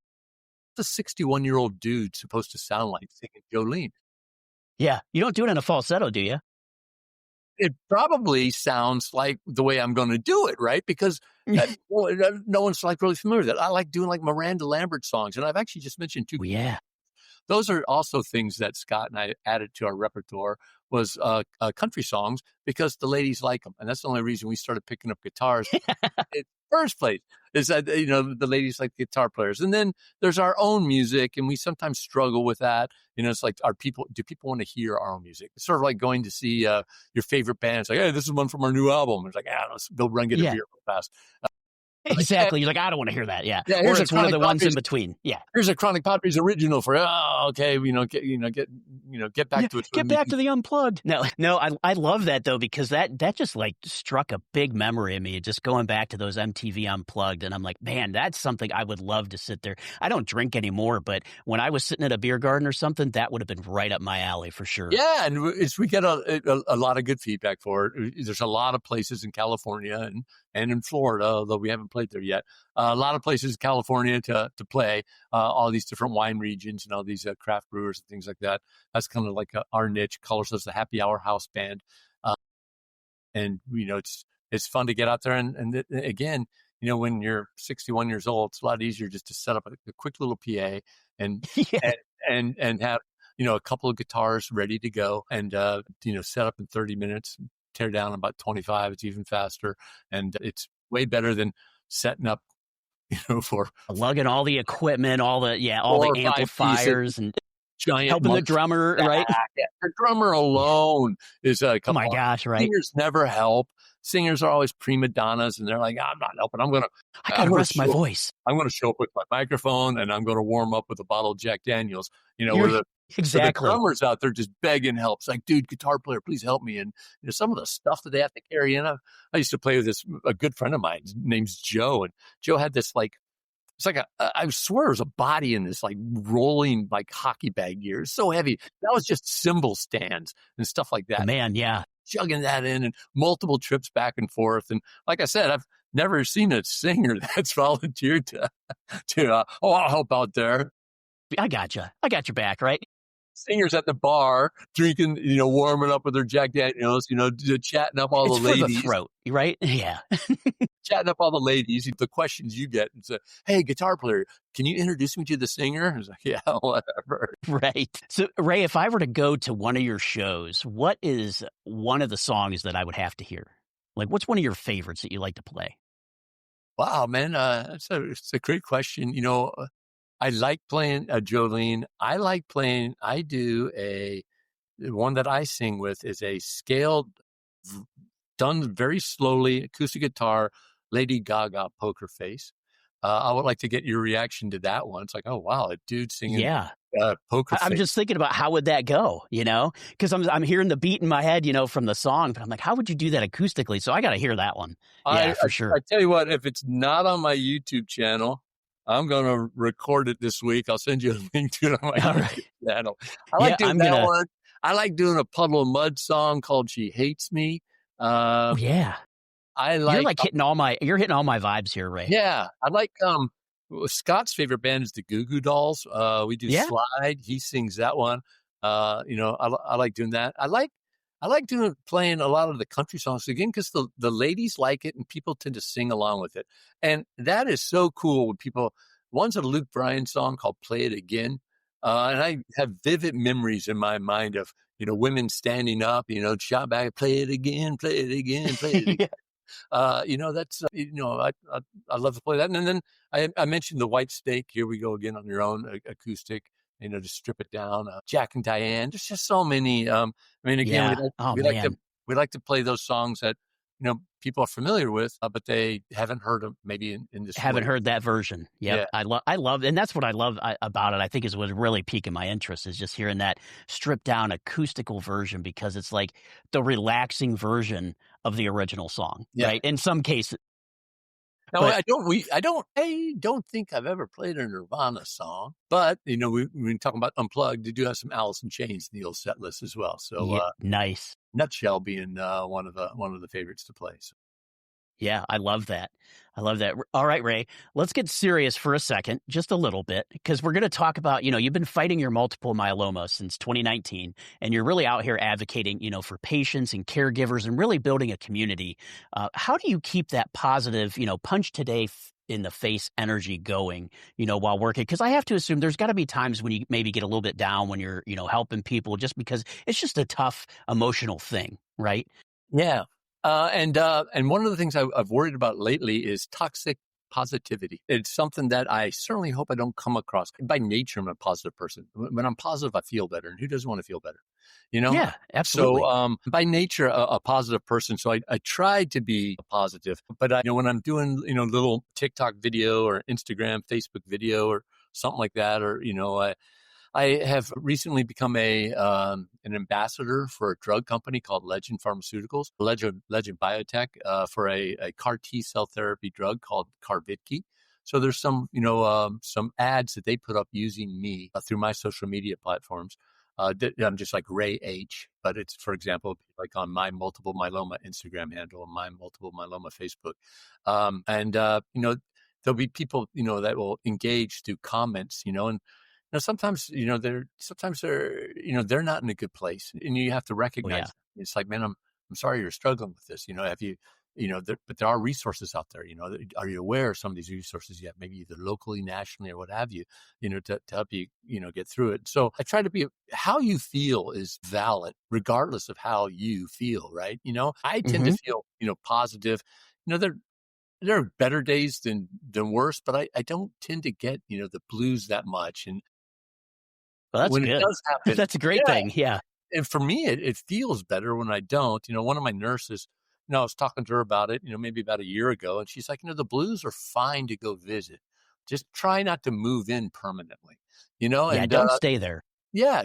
The 61-year-old dude supposed to sound like singing Jolene? Yeah. You don't do it in a falsetto, do you? It probably sounds like the way I'm going to do it, right? Because no one's like really familiar with it. I like doing like Miranda Lambert songs, and I've actually just mentioned 2. Yeah. Those are also things that Scott and I added to our repertoire, was country songs, because the ladies like them. And that's the only reason we started picking up guitars in the first place, is that, the ladies like guitar players. And then there's our own music, and we sometimes struggle with that. It's like, do people want to hear our own music? It's sort of like going to see your favorite band. It's like, hey, this is one from our new album. It's like, go run, get a beer real fast. Exactly. You're like, I don't want to hear that. Yeah. Here's or it's one of the ones in between. Yeah. Here's a Chronic Padres original for, okay, get back to it. Get back to the Unplugged. No, I love that though, because that just like struck a big memory in me, just going back to those MTV Unplugged. And I'm like, man, that's something I would love to sit there. I don't drink anymore, but when I was sitting at a beer garden or something, that would have been right up my alley for sure. Yeah. And we get a lot of good feedback for it. There's a lot of places in California and in Florida, although we haven't played there yet. A lot of places in California to play, all these different wine regions and all these craft brewers and things like that. That's kind of like our niche. Calls us the happy hour house band. And, it's fun to get out there. And again, when you're 61 years old, it's a lot easier just to set up a quick little PA and have, a couple of guitars ready to go, and, set up in 30 minutes, tear down in about 25. It's even faster. And it's way better than setting up, for lugging all the equipment, all the amplifiers and giant helping the drummer, right? Yeah. The drummer alone is oh my gosh, right? Singers never help. Singers are always prima donnas, and they're like, I'm not helping. I gotta rest my voice. I'm going to show up with my microphone, and I'm going to warm up with a bottle of Jack Daniels. Exactly. The drummers out there just begging help. It's like, dude, guitar player, please help me. And some of the stuff that they have to carry in. I used to play with a good friend of mine. His name's Joe, and Joe had this it's like I swear it was a body in this like rolling like hockey bag gear. It's so heavy. That was just cymbal stands and stuff like that. Man, yeah. Chugging that in, and multiple trips back and forth. And like I said, I've never seen a singer that's volunteered to I'll help out there. I got you. I got your back, right? Singers at the bar drinking, warming up with their Jack Daniels, chatting up all It's the for the ladies. throat, right? Yeah. Chatting up all the ladies, the questions you get, it's hey, guitar player, can you introduce me to the singer? I was like, yeah, whatever. Right. So, Ray, if I were to go to one of your shows, what is one of the songs that I would have to hear? Like, what's one of your favorites that you like to play? Wow, man, it's a great question. I like playing Jolene. I do the one that I sing with is a scaled, v- done very slowly, acoustic guitar, Lady Gaga Poker Face. I would like to get your reaction to that one. It's like, oh, wow, a dude singing Yeah. Poker I'm Face. just thinking about how would that go, because I'm hearing the beat in my head, from the song, but I'm like, how would you do that acoustically? So I got to hear that one. I, Yeah, for I sure. tell you what, if it's not on my YouTube channel, I'm going to record it this week. I'll send you a link to it on my All YouTube right. channel. I Yeah, like doing I'm that gonna. one. I like doing a Puddle of Mud song called She Hates Me. Oh, Um, yeah. I You're like, like hitting all my vibes here, Ray. yeah, I like, Scott's favorite band is the Goo Goo Dolls. We do Yeah. Slide. He sings that one. I like doing that. I like playing a lot of the country songs again because the ladies like it and people tend to sing along with it. And that is so cool when people, one's a Luke Bryan song called Play It Again. And I have vivid memories in my mind of, women standing up, shout back, play it again, play it again, play it again. Yeah. That's, I love to play that. And then I mentioned the White Snake. Here we go again on your own acoustic, to strip it down. Jack and Diane. There's just so many. Again, Yeah. Oh, we like to, man. we like to play those songs that, people are familiar with, but they haven't heard them maybe in this Haven't way. heard that version. Yep. Yeah. I love, and that's what I love about it. I think is what's really piquing my interest is just hearing that stripped down acoustical version because it's like the relaxing version of the original song, Yeah. right? In some cases, Now, but I don't think I've ever played a Nirvana song, but we've been talking about Unplugged. They do have some Alice in Chains in the old set list as well. So, yeah, nice. Nutshell being one of the favorites to play. So. Yeah, I love that. I love that. All right, Ray, let's get serious for a second, just a little bit, because we're going to talk about, you've been fighting your multiple myeloma since 2019, and you're really out here advocating, for patients and caregivers and really building a community. How do you keep that positive, punch today in the face energy going, while working? Because I have to assume there's got to be times when you maybe get a little bit down when you're, helping people just because it's just a tough emotional thing, right? Yeah. And one of the things I've worried about lately is toxic positivity. It's something that I certainly hope I don't come across. By nature, I'm a positive person. When I'm positive, I feel better. And who doesn't want to feel better? You know? Yeah, So, absolutely. by nature, a positive person. So I try to be positive, but when I'm doing, little TikTok video or Instagram, Facebook video or something like that, or, I have recently become an ambassador for a drug company called Legend Pharmaceuticals, Legend Biotech, for a CAR T cell therapy drug called Carvykti. So there's some ads that they put up using me through my social media platforms. I'm just like Ray H, but it's, for example, like on my multiple myeloma Instagram handle and my multiple myeloma Facebook. And there'll be people, that will engage through comments, and sometimes, they're not in a good place and you have to Oh, yeah. recognize it. It's like, man, I'm sorry you're struggling with this. Have you, but there are resources out there, are you aware of some of these resources yet? Maybe either locally, nationally, or what have you, to help you, get through it. So I try to how you feel is valid regardless of how you feel. Right. I tend to Mhm. feel, positive. There are better days than worse, but I don't tend to get, the blues that much. And Well, that's when it good. does happen, That's a great yeah, thing, yeah. and for me, it feels better when I don't. One of my nurses, I was talking to her about it, maybe about a year ago, and she's like, the blues are fine to go visit. Just try not to move in permanently, Yeah, and don't stay there. yeah,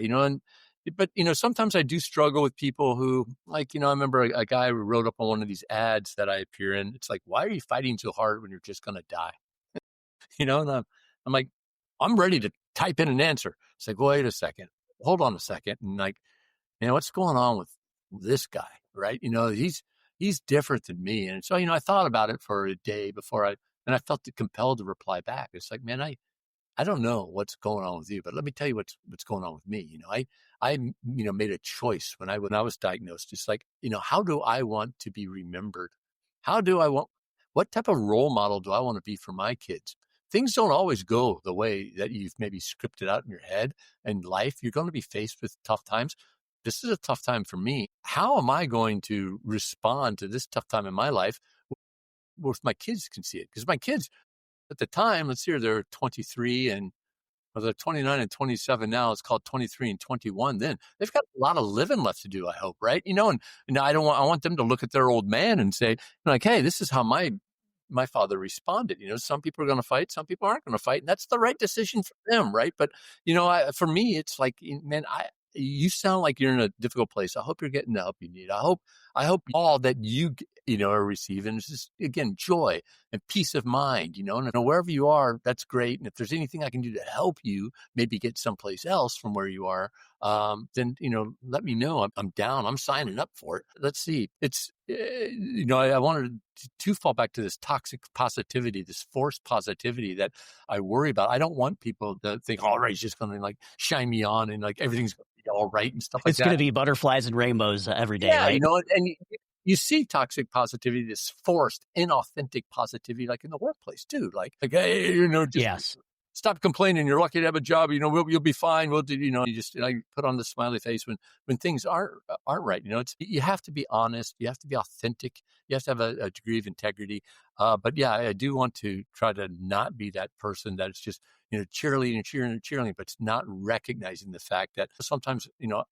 but sometimes I do struggle with people who, like, I remember a guy who wrote up on one of these ads that I appear in. It's like, why are you fighting so hard when you're just going to die? And I'm like, I'm ready to type in an answer. It's like, wait a second, hold on a second. And like, what's going on with this guy? Right. He's different than me. And so, I thought about it for a day and I felt compelled to reply back. It's like, man, I I don't know what's going on with you, but let me tell you what's going on with me. I made a choice when I was diagnosed. It's like, how do I want to be remembered? How do I want, what type of role model do I want to be for my kids? Things don't always go the way that you've maybe scripted out in your head. In life, you're going to be faced with tough times. This is a tough time for me. How am I going to respond to this tough time in my life where my kids can see it? Because my kids at the time, let's see, they're 23 and well, they're 29 and 27 now. It's called 23 and 21. Then they've got a lot of living left to do, I hope, right? And I want them to look at their old man and say, like, hey, this is how my father responded. Some people are going to fight, some people aren't going to fight, and that's the right decision for them, right? But for me, it's like, man, you sound like you're in a difficult place. I hope you're getting the help you need. I hope all that you are receiving is just, again, joy and peace of mind. And wherever you are, that's great. And if there's anything I can do to help you, maybe get someplace else from where you are, then let me know. I'm down. I'm signing up for it. Let's see. It's I wanted to fall back to this toxic positivity, this forced positivity that I worry about. I don't want people to think, oh, Ray's just going to like shine me on and like everything's going to be all right and stuff like that. It's going to be butterflies and rainbows every day, yeah, right? And you see toxic positivity, this forced, inauthentic positivity, like in the workplace too. Like hey, just Yes. stop complaining. You're lucky to have a job. You'll be fine. We'll do. You just put on the smiley face when things aren't right. You have to be honest. You have to be authentic. You have to have a degree of integrity. But yeah, I do want to try to not be that person that's just cheerleading and cheering and cheerleading, but it's not recognizing the fact that sometimes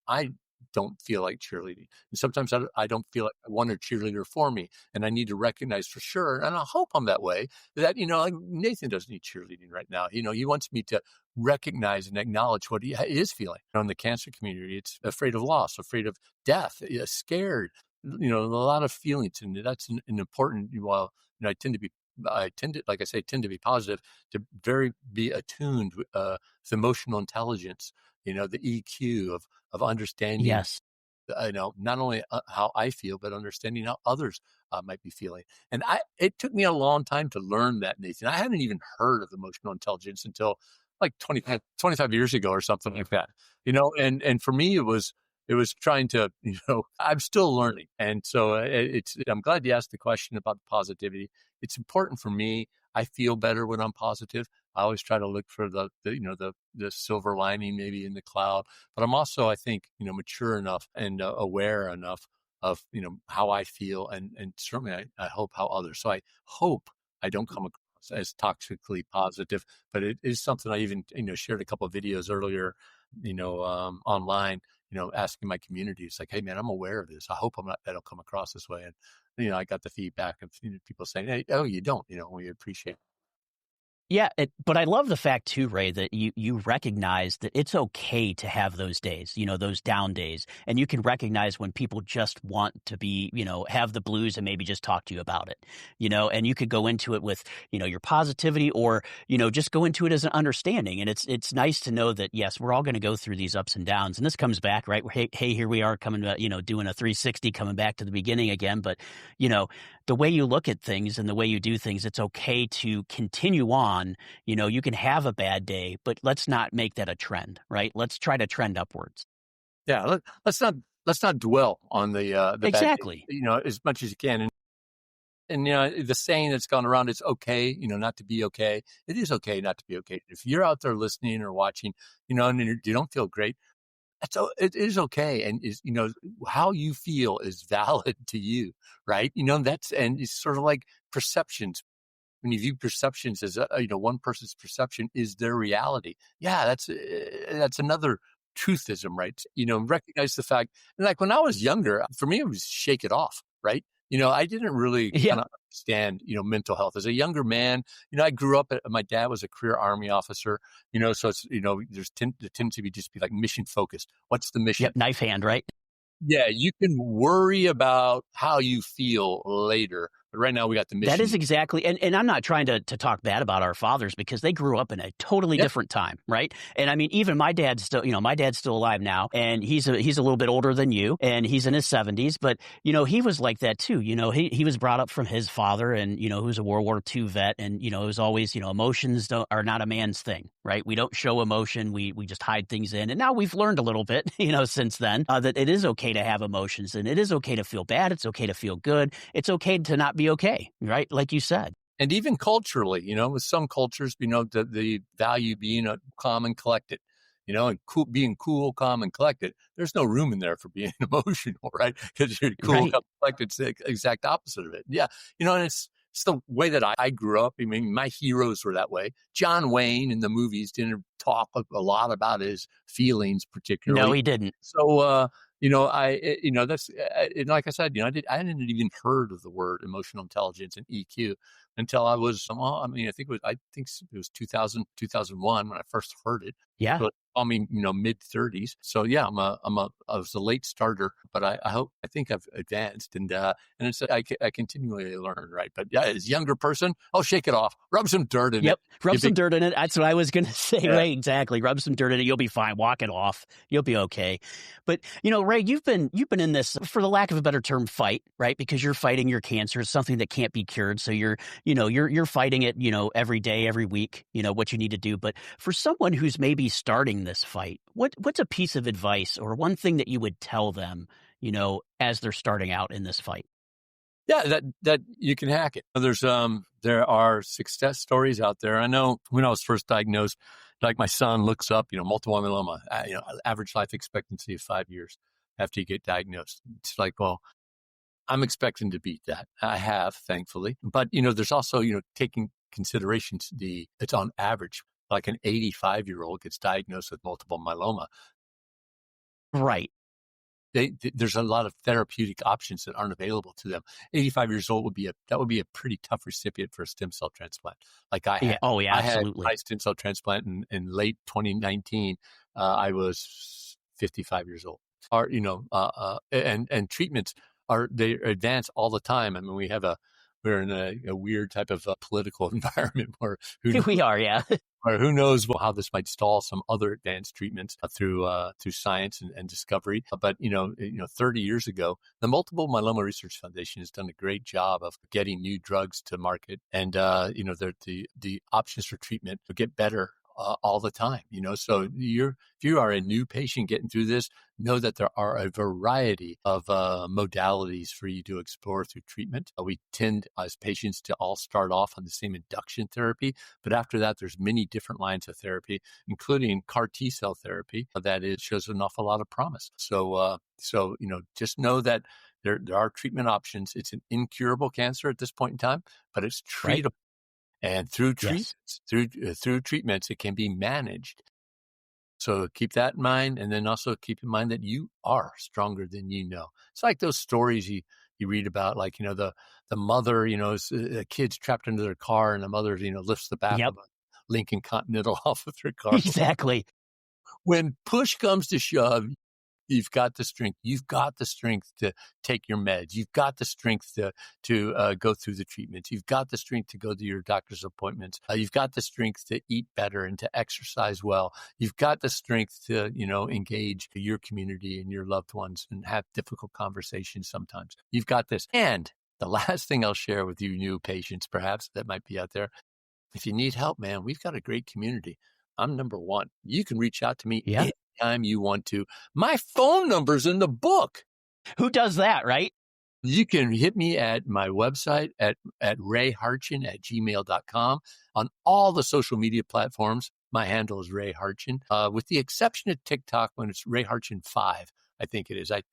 I don't feel like cheerleading. And sometimes I don't feel like I want a cheerleader for me. And I need to recognize for sure, and I hope I'm that way, that, like Nathan doesn't need cheerleading right now. He wants me to recognize and acknowledge what he is feeling. In the cancer community, it's afraid of loss, afraid of death, scared, a lot of feelings. And that's an important, while I tend to, like I say, tend to be positive, to be attuned with emotional intelligence, the EQ of understanding, Yes. not only how I feel, but understanding how others might be feeling. And it took me a long time to learn that, Nathan. I hadn't even heard of emotional intelligence until like 25 years ago or something like that, and for me, it was trying to, I'm still learning. And so I'm glad you asked the question about the positivity. It's important for me. I feel better when I'm positive. I always try to look for the silver lining maybe in the cloud, but I'm also, I think, mature enough and aware enough of, how I feel, and certainly I hope how others. So I hope I don't come across as toxically positive, but it is something I even, shared a couple of videos earlier, online, asking my community. It's like, hey man, I'm aware of this. I hope I don't come across this way. And, I got the feedback of people saying, hey, oh, you don't, we appreciate it. Yeah, but I love the fact too, Ray, that you recognize that it's okay to have those days, those down days, and you can recognize when people just want to be, have the blues and maybe just talk to you about it, and you could go into it with, your positivity, or, just go into it as an understanding. And it's nice to know that, yes, we're all going to go through these ups and downs, and this comes back, right? Hey, here we are coming to, doing a 360, coming back to the beginning again. But, the way you look at things and the way you do things, it's okay to continue on. You can have a bad day, but let's not make that a trend, right? Let's try to trend upwards. Yeah, let's not dwell on the Exactly. bad day, as much as you can. And the saying that's gone around, it's okay, not to be okay. It is okay not to be okay. If you're out there listening or watching, and you don't feel great, it is okay. And how you feel is valid to you, right? And it's sort of like perceptions. When you view perceptions as one person's perception is their reality. Yeah, that's another truthism, right? Recognize the fact. And like when I was younger, for me, it was shake it off, right? I didn't really Yeah. kind of understand, mental health as a younger man. I grew up. My dad was a career Army officer. So it's there tends to be like mission focused. What's the mission? Yep. Knife hand, right? Yeah, you can worry about how you feel later, But right now we got the That is mission. exactly, and I'm not trying to talk bad about our fathers because they grew up in a totally Yeah. different time, right? And I mean, even my dad's still, my dad's still alive now, and he's a little bit older than you, and he's in his 70s, but he was like that too. He was brought up from his father, and who was a World War II vet, and it was always, emotions are not a man's thing, right? We don't show emotion, we just hide things in, and now we've learned a little bit, since then, that it is okay to have emotions, and it is okay to feel bad, it's okay to feel good, it's okay to not be okay. Right? Like you said. And even culturally, with some cultures, the value being calm and collected, and being cool, calm, and collected. There's no room in there for being emotional, right? Because you're cool, Right. calm, collected. It's the exact opposite of it. Yeah. And it's the way that I grew up. I mean, my heroes were that way. John Wayne in the movies didn't talk a lot about his feelings, No, particularly. he didn't. So, that's, and like I said, I hadn't even heard of the word emotional intelligence and EQ until I was, I think it was 2000, 2001 when I first heard it. Yeah. So I mean, mid 30s. So yeah, I was a late starter, but I think I've advanced and it's, I continually learn, right? But yeah, as a younger person, oh, shake it off, rub some dirt in Yep. it. Rub some dirt in it. That's what I was going to say. Yeah. Right. Exactly. Rub some dirt in it. You'll be fine. Walk it off. You'll be okay. But, Ray, you've been in this, for the lack of a better term, fight, right? Because you're fighting your cancer. It's something that can't be cured. So you're fighting it, every day, every week, what you need to do. But for someone who's maybe starting this fight, what's a piece of advice or one thing that you would tell them, as they're starting out in this fight? Yeah, that you can hack it. There are success stories out there. I know when I was first diagnosed, like my son looks up, multiple myeloma, average life expectancy of 5 years after you get diagnosed. It's like, well, I'm expecting to beat that. I have, thankfully. But, there's also, taking consideration to it's on average, like an 85-year-old gets diagnosed with multiple myeloma. Right. There's a lot of therapeutic options that aren't available to them. 85 years old would be a pretty tough recipient for a stem cell transplant. Like I had. Yeah. Oh, yeah, I had absolutely. my stem cell transplant in late 2019. I was 55 years old. And treatments they advance all the time. I mean, we're in a weird type of political environment where We are. Yeah. or who knows how this might stall some other advanced treatments through science and discovery. But 30 years ago, the Multiple Myeloma Research Foundation has done a great job of getting new drugs to market, and the options for treatment get better all the time. So if you are a new patient getting through this, know that there are a variety of modalities for you to explore through treatment. We tend as patients to all start off on the same induction therapy, but after that, there's many different lines of therapy, including CAR T cell therapy shows an awful lot of promise. So just know that there are treatment options. It's an incurable cancer at this point in time, but it's treatable. Right. And through Yes. treatments, through treatments, it can be managed. So keep that in mind, and then also keep in mind that you are stronger than you know. It's like those stories you read about, like the mother, a kid's trapped into their car, and the mother, lifts the back Yep. of a Lincoln Continental off of their car. Exactly. When push comes to shove, you've got the strength. You've got the strength to take your meds. You've got the strength to go through the treatments. You've got the strength to go to your doctor's appointments. You've got the strength to eat better and to exercise well. You've got the strength to, engage your community and your loved ones and have difficult conversations sometimes. You've got this. And the last thing I'll share with you new patients, perhaps, that might be out there, if you need help, man, we've got a great community. I'm number one. You can reach out to me Yeah. anytime you want to. My phone number's in the book. Who does that, right? You can hit me at my website at rayhartjen@gmail.com. On all the social media platforms, my handle is Ray Hartjen, with the exception of TikTok when it's Ray Hartjen 5, I think it is. I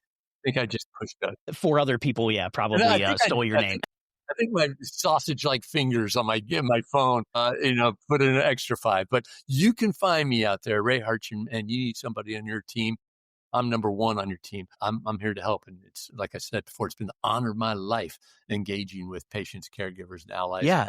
think I just pushed that. 4 other people, yeah, probably stole your name. I think my sausage-like fingers on my phone, put in an extra 5. But you can find me out there, Ray Hartjen, and you need somebody on your team. I'm number one on your team. I'm here to help. And it's, like I said before, it's been the honor of my life engaging with patients, caregivers, and allies. Yeah.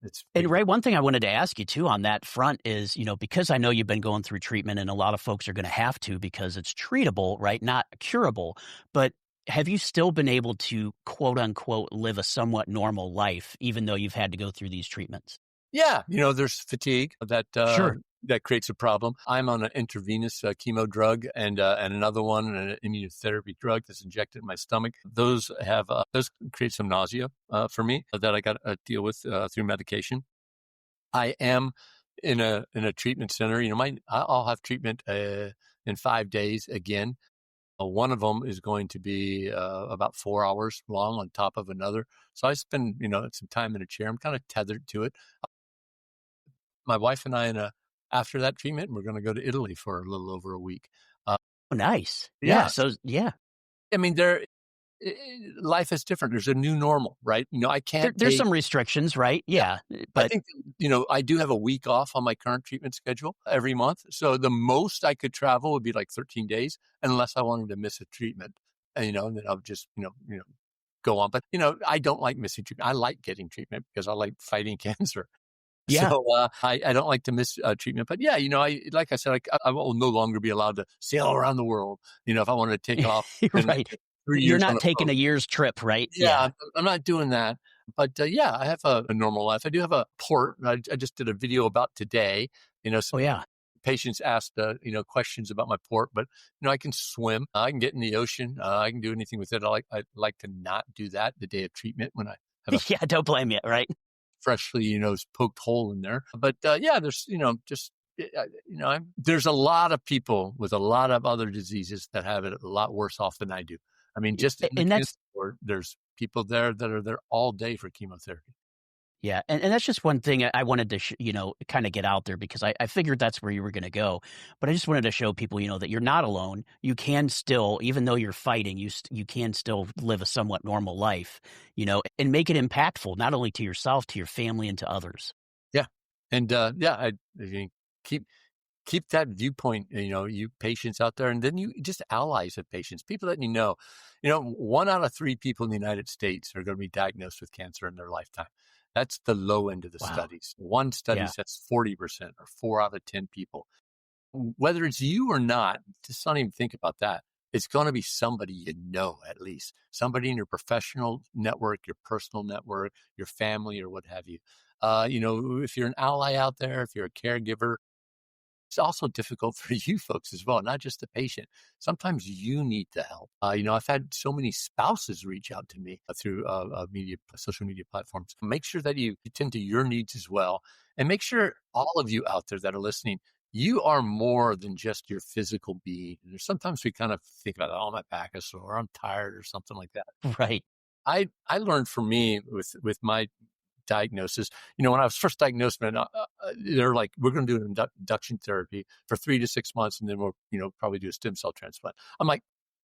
And Ray, great. one thing I wanted to ask you too on that front is, because I know you've been going through treatment and a lot of folks are going to have to because it's treatable, right? Not curable. But have you still been able to quote unquote live a somewhat normal life, even though you've had to go through these treatments? Yeah, there's fatigue Sure. that creates a problem. I'm on an intravenous chemo drug and another one, an immunotherapy drug that's injected in my stomach. Those create some nausea for me that I got to deal with through medication. I am in a treatment center. I'll have treatment in 5 days again. One of them is going to be about 4 hours long on top of another. So I spend some time in a chair. I'm kind of tethered to it. My wife and I, after that treatment, we're going to go to Italy for a little over a week. Uh, Oh, nice. Yeah. yeah, So, yeah, I mean, life is different. There's a new normal, right? I can't there's take. some restrictions, right? Yeah, Yeah. I But think I do have a week off on my current treatment schedule every month. So the most I could travel would be like 13 days, unless I wanted to miss a treatment, and then I would just go on. But I don't like missing treatment. I like getting treatment because I like fighting cancer. yeah, So I don't like to miss treatment, but yeah, like I said, I will no longer be allowed to sail around the world. If I wanted to take off and right. 3 years You're on not a taking boat, a year's trip, right? yeah, Yeah. I'm not doing that. But yeah, I have a normal life. I do have a port. I just did a video about today. Oh, Some yeah. patients asked questions about my port, but I can swim. I can get in the ocean. I can do anything with it. I like to not do that the day of treatment when I have a Yeah. Don't blame you, right? freshly, poked hole in there. But yeah, there's, just, there's a lot of people with a lot of other diseases that have it a lot worse off than I do. I mean, just in the And cancer that's ward, there's people there that are there all day for chemotherapy. Yeah, and that's just one thing I wanted to kind of get out there because I figured that's where you were going to go, but I just wanted to show people that you're not alone. You can still, even though you're fighting, you can still live a somewhat normal life, and make it impactful not only to yourself, to your family, and to others. Yeah. And yeah, I mean, keep keep that viewpoint, you patients out there, and then you just allies of patients, people that 1 out of 3 people in the United States are going to be diagnosed with cancer in their lifetime. That's the low end of the Wow. studies. One study Yeah. says 40% or 4 out of 10 people. Whether it's you or not, just don't even think about that. It's going to be somebody at least somebody in your professional network, your personal network, your family, or what have you. If you're an ally out there, if you're a caregiver, it's also difficult for you folks as well, not just the patient. Sometimes you need the help. I've had so many spouses reach out to me through social media platforms. Make sure that you attend to your needs as well. And make sure all of you out there that are listening, you are more than just your physical being. And sometimes we kind of think about, oh, my back is sore, I'm tired or something like that. Right. I learned for me with my diagnosis. When I was first diagnosed, man, they're like, we're going to do an induction therapy for 3 to 6 months, and then we'll, probably do a stem cell transplant. I'm like,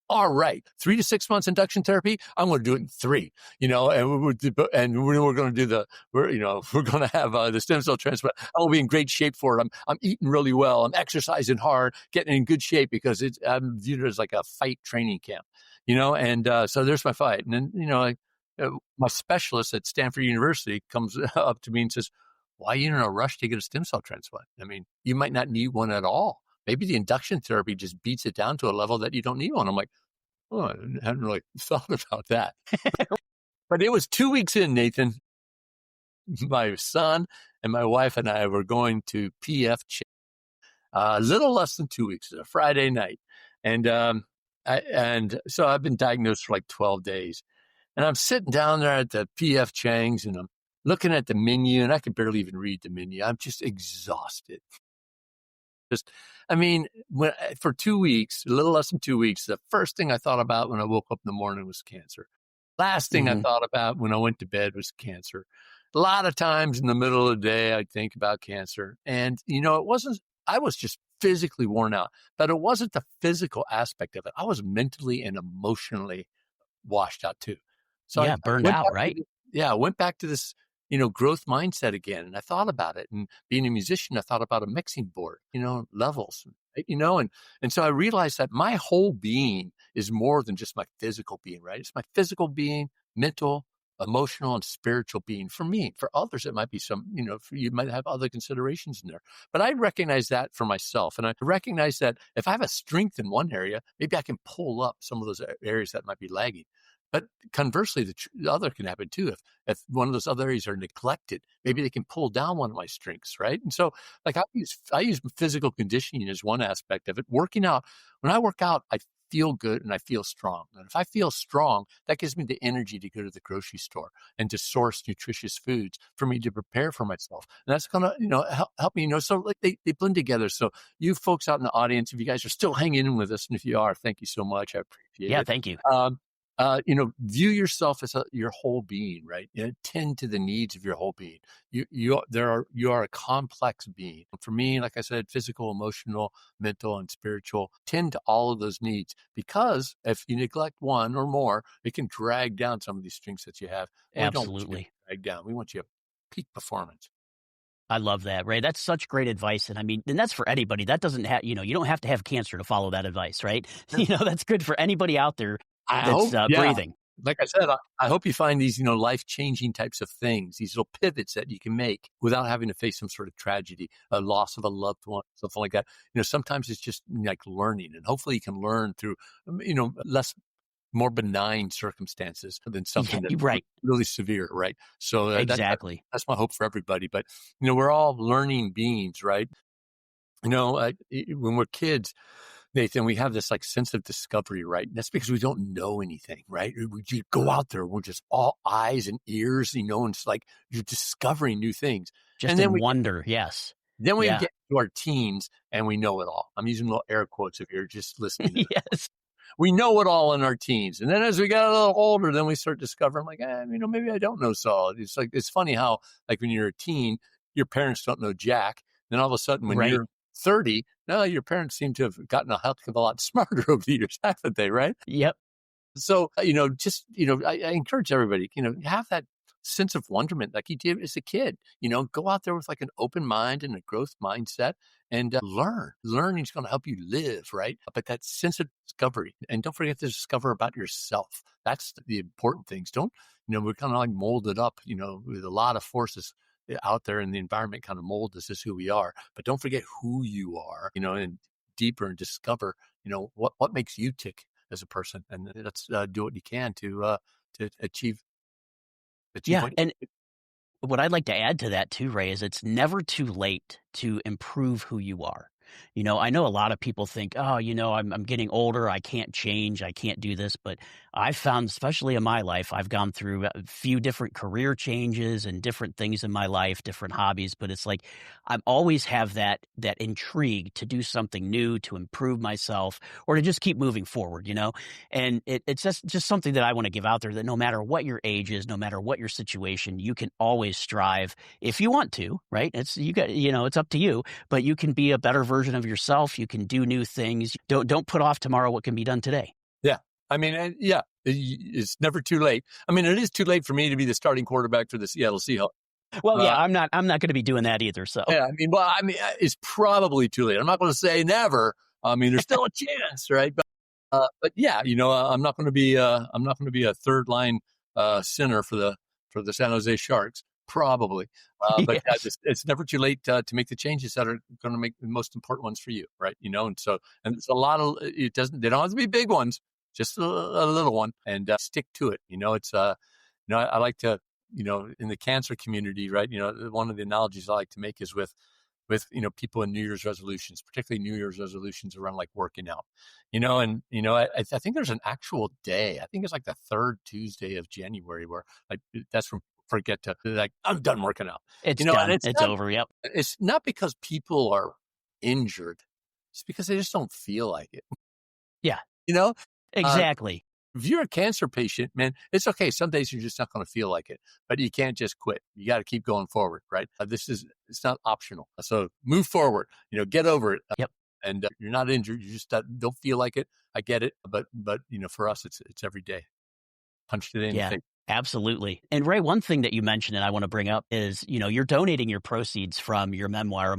all right, 3 to 6 months induction therapy. I'm going to do it in 3, and we're going to do we're going to have the stem cell transplant. I will be in great shape for it. I'm eating really well. I'm exercising hard, getting in good shape because I'm viewed as like a fight training camp, and so there's my fight. And then, my specialist at Stanford University comes up to me and says, why are you in a rush to get a stem cell transplant? I mean, you might not need one at all. Maybe the induction therapy just beats it down to a level that you don't need one. I'm like, oh, I hadn't really thought about that. But it was 2 weeks in, Nathan. My son and my wife and I were going to PF a little less than 2 weeks. It was a Friday night. And so I've been diagnosed for like 12 days. And I'm sitting down there at the PF Chang's and I'm looking at the menu, and I could barely even read the menu. I'm just exhausted. I mean, for 2 weeks, a little less than 2 weeks, the first thing I thought about when I woke up in the morning was cancer. Last thing I Hmm. thought about when I went to bed was cancer. A lot of times in the middle of the day, I'd think about cancer. And, I was just physically worn out, but it wasn't the physical aspect of it. I was mentally and emotionally washed out too. So I Yeah. Burned went out, back to right? I went back to this, growth mindset again. And I thought about it. And being a musician, I thought about a mixing board, levels, and so I realized that my whole being is more than just my physical being, right? It's my physical being, mental, emotional and spiritual being. For me, for others, it might be some, you might have other considerations in there. But I recognize that for myself. And I recognize that if I have a strength in one area, maybe I can pull up some of those areas that might be lagging. But conversely, the other can happen too. If one of those other areas are neglected, maybe they can pull down one of my strengths, right? And so, like I use physical conditioning as one aspect of it. Working out, when I work out, I feel good and I feel strong. And if I feel strong, that gives me the energy to go to the grocery store and to source nutritious foods for me to prepare for myself. And that's going to, help me, so like they blend together. So you folks out in the audience, if you guys are still hanging in with us, and if you are, thank you so much. I appreciate Yeah, it. thank you. View yourself as your whole being, right? Tend to the needs of your whole being. You are a complex being. For me, like I said, physical, emotional, mental, and spiritual, tend to all of those needs, because if you neglect one or more, it can drag down some of these strengths that you have. We don't want you to Absolutely. drag down. We want you to peak performance. I love that, Ray. That's such great advice. And I mean, and that's for anybody. That doesn't have, you don't have to have cancer to follow that advice, right? That's good for anybody out there I that's hope, yeah. breathing. Like I said, I hope you find these, life-changing types of things, these little pivots that you can make without having to face some sort of tragedy, a loss of a loved one, something like that. Sometimes it's just like learning, and hopefully you can learn through, more benign circumstances than Yeah, something that's you're right. really severe, right? So Exactly. that's my hope for everybody. But, we're all learning beings, right? When we're kids, Nathan, we have this like sense of discovery, right? That's because we don't know anything, right? We just go out there, we're just all eyes and ears, and it's like you're discovering new things. Just And then in we wonder. Yes. then we Yeah. get to our teens and we know it all. I'm using little air quotes if you're just listening to this. Yes. We know it all in our teens. And then as we got a little older, then we start discovering like, maybe I don't know solid. It's like, it's funny how like when you're a teen, your parents don't know jack. Then all of a sudden when Right. you're 30, no, your parents seem to have gotten a heck of a lot smarter over the years, haven't they? Right. Yep. So, I encourage everybody, have that sense of wonderment like you did as a kid, go out there with like an open mind and a growth mindset and learn. Learning is going to help you live, right? But that sense of discovery, and don't forget to discover about yourself. That's the important things. Don't, we're kind of like molded up, with a lot of forces out there in the environment kind of mold us as who we are. But don't forget who you are, and deeper and discover, what makes you tick as a person, and let's do what you can to achieve Yeah. what. And what I'd like to add to that too, Ray, is it's never too late to improve who you are. I know a lot of people think, oh, I'm getting older. I can't change. I can't do this. But I've found, especially in my life, I've gone through a few different career changes and different things in my life, different hobbies. But it's like I always have that intrigue to do something new, to improve myself, or to just keep moving forward. And it's just something that I want to give out there, that no matter what your age is, no matter what your situation, you can always strive if you want to. Right? It's up to you. But you can be a better version of yourself. You can do new things. Don't put off tomorrow what can be done today. Yeah. I mean, yeah, it's never too late. I mean, it is too late for me to be the starting quarterback for the Seattle Seahawks. Well, yeah, I'm not going to be doing that either. So Yeah, it's probably too late. I'm not going to say never. I mean, there's still a chance, right? But yeah, I'm not going to be a third line center for the San Jose Sharks. Probably, but yes. it's never too late to make the changes that are going to make the most important ones for you, right? And it's a lot of they don't have to be big ones, just a little one, and stick to it. I like to, in the cancer community, right? One of the analogies I like to make is with people in New Year's resolutions, particularly New Year's resolutions around like working out, I think there's an actual day. I think it's like the third Tuesday of January where like that's when forget to like, I'm done working out. It's And done. It's over. Yep. it's not because people are injured. It's because they just don't feel like it. Yeah, You know, uh, exactly. if you're a cancer patient, man, it's okay. Some days you're just not going to feel like it, but you can't just quit. You got to keep going forward, right? It's not optional. So move forward, get over it. Yep. And you're not injured. You just don't feel like it. I get it. But for us, it's every day. Punch it in the Yeah. face. Absolutely. And Ray, one thing that you mentioned and I want to bring up is, you're donating your proceeds from your memoir,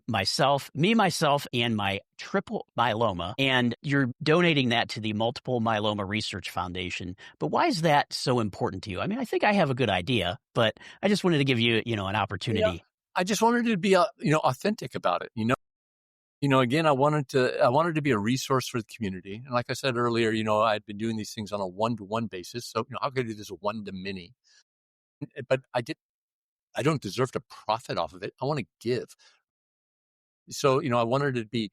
myself, and my triple myeloma, and you're donating that to the Multiple Myeloma Research Foundation. But why is that so important to you? I mean, I think I have a good idea, but I just wanted to give you, an Yeah, opportunity. I just wanted to be, authentic about it. Again, I wanted to be a resource for the community. And like I said earlier, I'd been doing these things on a one-to-one basis. So, how could I do this one-to-many? But I don't deserve to profit off of it. I want to give. So, I wanted it to be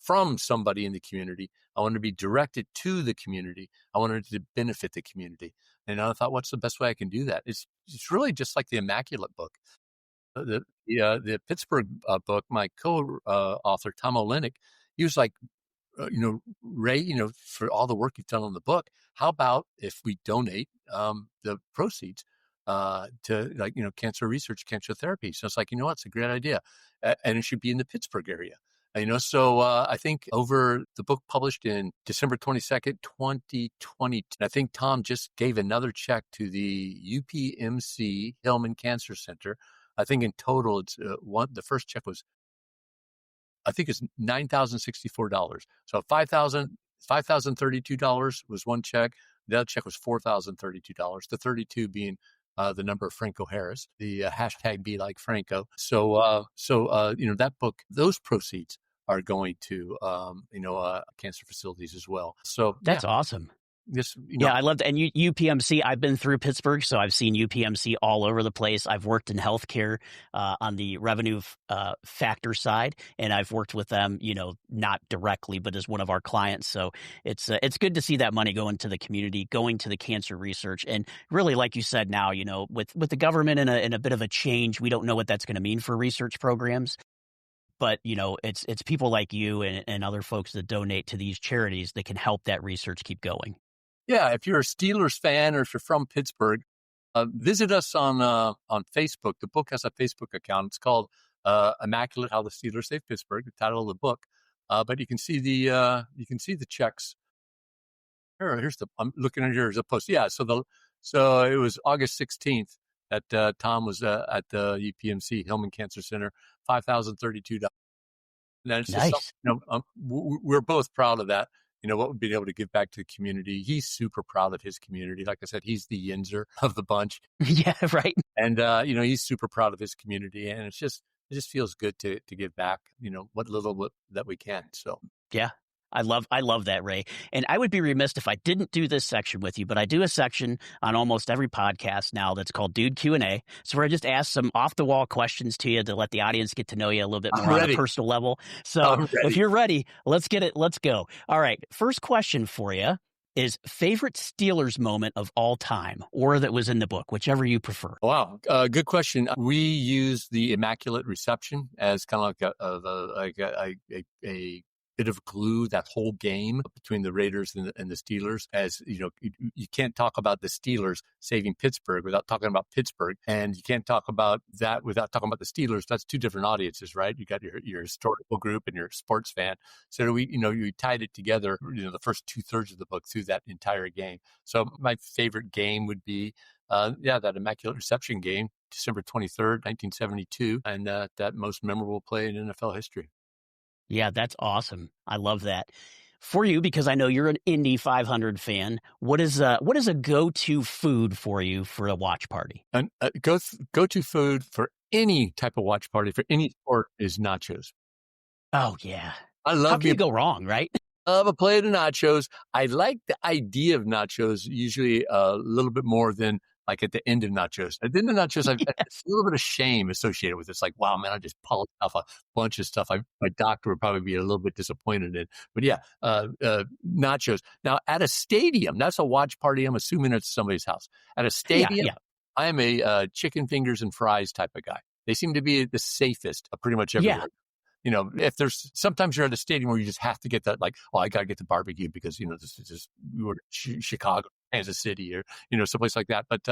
from somebody in the community. I wanted to be directed to the community. I wanted it to benefit the community. And I thought, what's the best way I can do that? It's really just like the Immaculate book. The Pittsburgh book, my co-author, Tom Olenek, he was like, Ray, for all the work you've done on the book, how about if we donate the proceeds to cancer research, cancer therapy? So it's like, it's a great idea. And it should be in the Pittsburgh area. So I think over the book published in December 22nd, 2020, I think Tom just gave another check to the UPMC Hillman Cancer Center. I think in total, it's the first check was, I think it's $9,064. So $5,032 was one check. The other check was $4,032. The 32 being the number of Franco Harris, the hashtag Be Like Franco. So that book, those proceeds are going to cancer facilities as well. So That's awesome. this Yeah, I love that. And UPMC, I've been through Pittsburgh, so I've seen UPMC all over the place. I've worked in healthcare on the revenue factor side, and I've worked with them, not directly, but as one of our clients. So it's good to see that money going to the community, going to the cancer research. And really, like you said now, with the government in a bit of a change, we don't know what that's going to mean for research programs. But, it's people like you and other folks that donate to these charities that can help that research keep going. Yeah, if you're a Steelers fan or if you're from Pittsburgh, visit us on Facebook. The book has a Facebook account. It's called "Immaculate: How the Steelers Saved Pittsburgh." The title of the book, but you can see the checks. I'm looking at here's a post. Yeah, so it was August 16th that Tom was at the UPMC Hillman Cancer Center, $5,032. And it's just Nice. we're both proud of that. What we've been able to give back to the community. He's super proud of his community. Like I said, he's the Yinzer of the bunch. Yeah, right. And, he's super proud of his community. And it just feels good to give back, what little that we can. So, Yeah. I love that, Ray. And I would be remiss if I didn't do this section with you, but I do a section on almost every podcast now that's called Dude Q&A. So where I just ask some off-the-wall questions to you to let the audience get to know you a little bit more on a personal level. So if you're ready, let's get it. Let's go. All right. First question for you is favorite Steelers moment of all time, or that was in the book, whichever you prefer. Wow. Good question. We use the Immaculate Reception as kind of like a bit of glue, that whole game between the Raiders and the Steelers. As you can't talk about the Steelers saving Pittsburgh without talking about Pittsburgh, and you can't talk about that without talking about the Steelers. That's two different audiences, right? You got your historical group and your sports fan. So you tied it together, the first 2/3 of the book through that entire game. So my favorite game would be that Immaculate Reception game, December 23rd, 1972, and that most memorable play in NFL history. Yeah, that's awesome. I love that. For you, because I know you're an Indy 500 fan, what is a go-to food for you for a watch party? And go-to food for any type of watch party, for any sport, is nachos. Oh, yeah. I love How can you go wrong, right? Love a plate of nachos. I like the idea of nachos usually a little bit more than like at the end of nachos. At the end of nachos, I've a little bit of shame associated with it. It's like, wow, man, I just polished off a bunch of stuff. My doctor would probably be a little bit disappointed in. But yeah, nachos. Now, at a stadium, that's a watch party. I'm assuming it's somebody's house. At a stadium, I am a chicken fingers and fries type of guy. They seem to be the safest pretty much everywhere. If there's sometimes you're at a stadium where you just have to get that, like, oh, I got to get the barbecue because, this is just Chicago, Kansas City, or, someplace like that. But,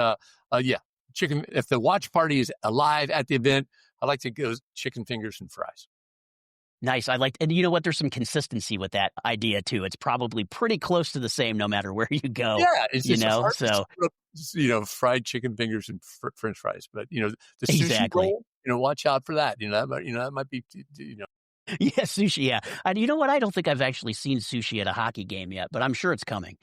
chicken, if the watch party is alive at the event, I like to go chicken fingers and fries. Nice. I like, and you know what? There's some consistency with that idea too. It's probably pretty close to the same no matter where you go, Yeah, it's you just know? hard to So put up, fried chicken fingers and French fries. But the sushi exactly. roll, watch out for that. That might be, Yeah, sushi. Yeah. And you know what? I don't think I've actually seen sushi at a hockey game yet, but I'm sure it's coming.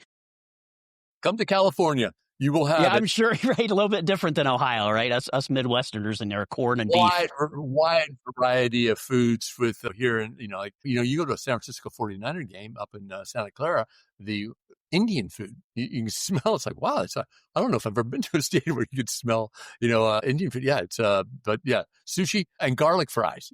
come to California, you will Yeah, have it. I'm sure, right? A little bit different than Ohio, right? Us Midwesterners and their corn and beef. Wide variety of foods with here, and you go to a San Francisco 49er game up in Santa Clara, the Indian food you can smell. It's like, wow, I don't know if I've ever been to a state where you could smell Indian food. Yeah, but yeah, sushi and garlic fries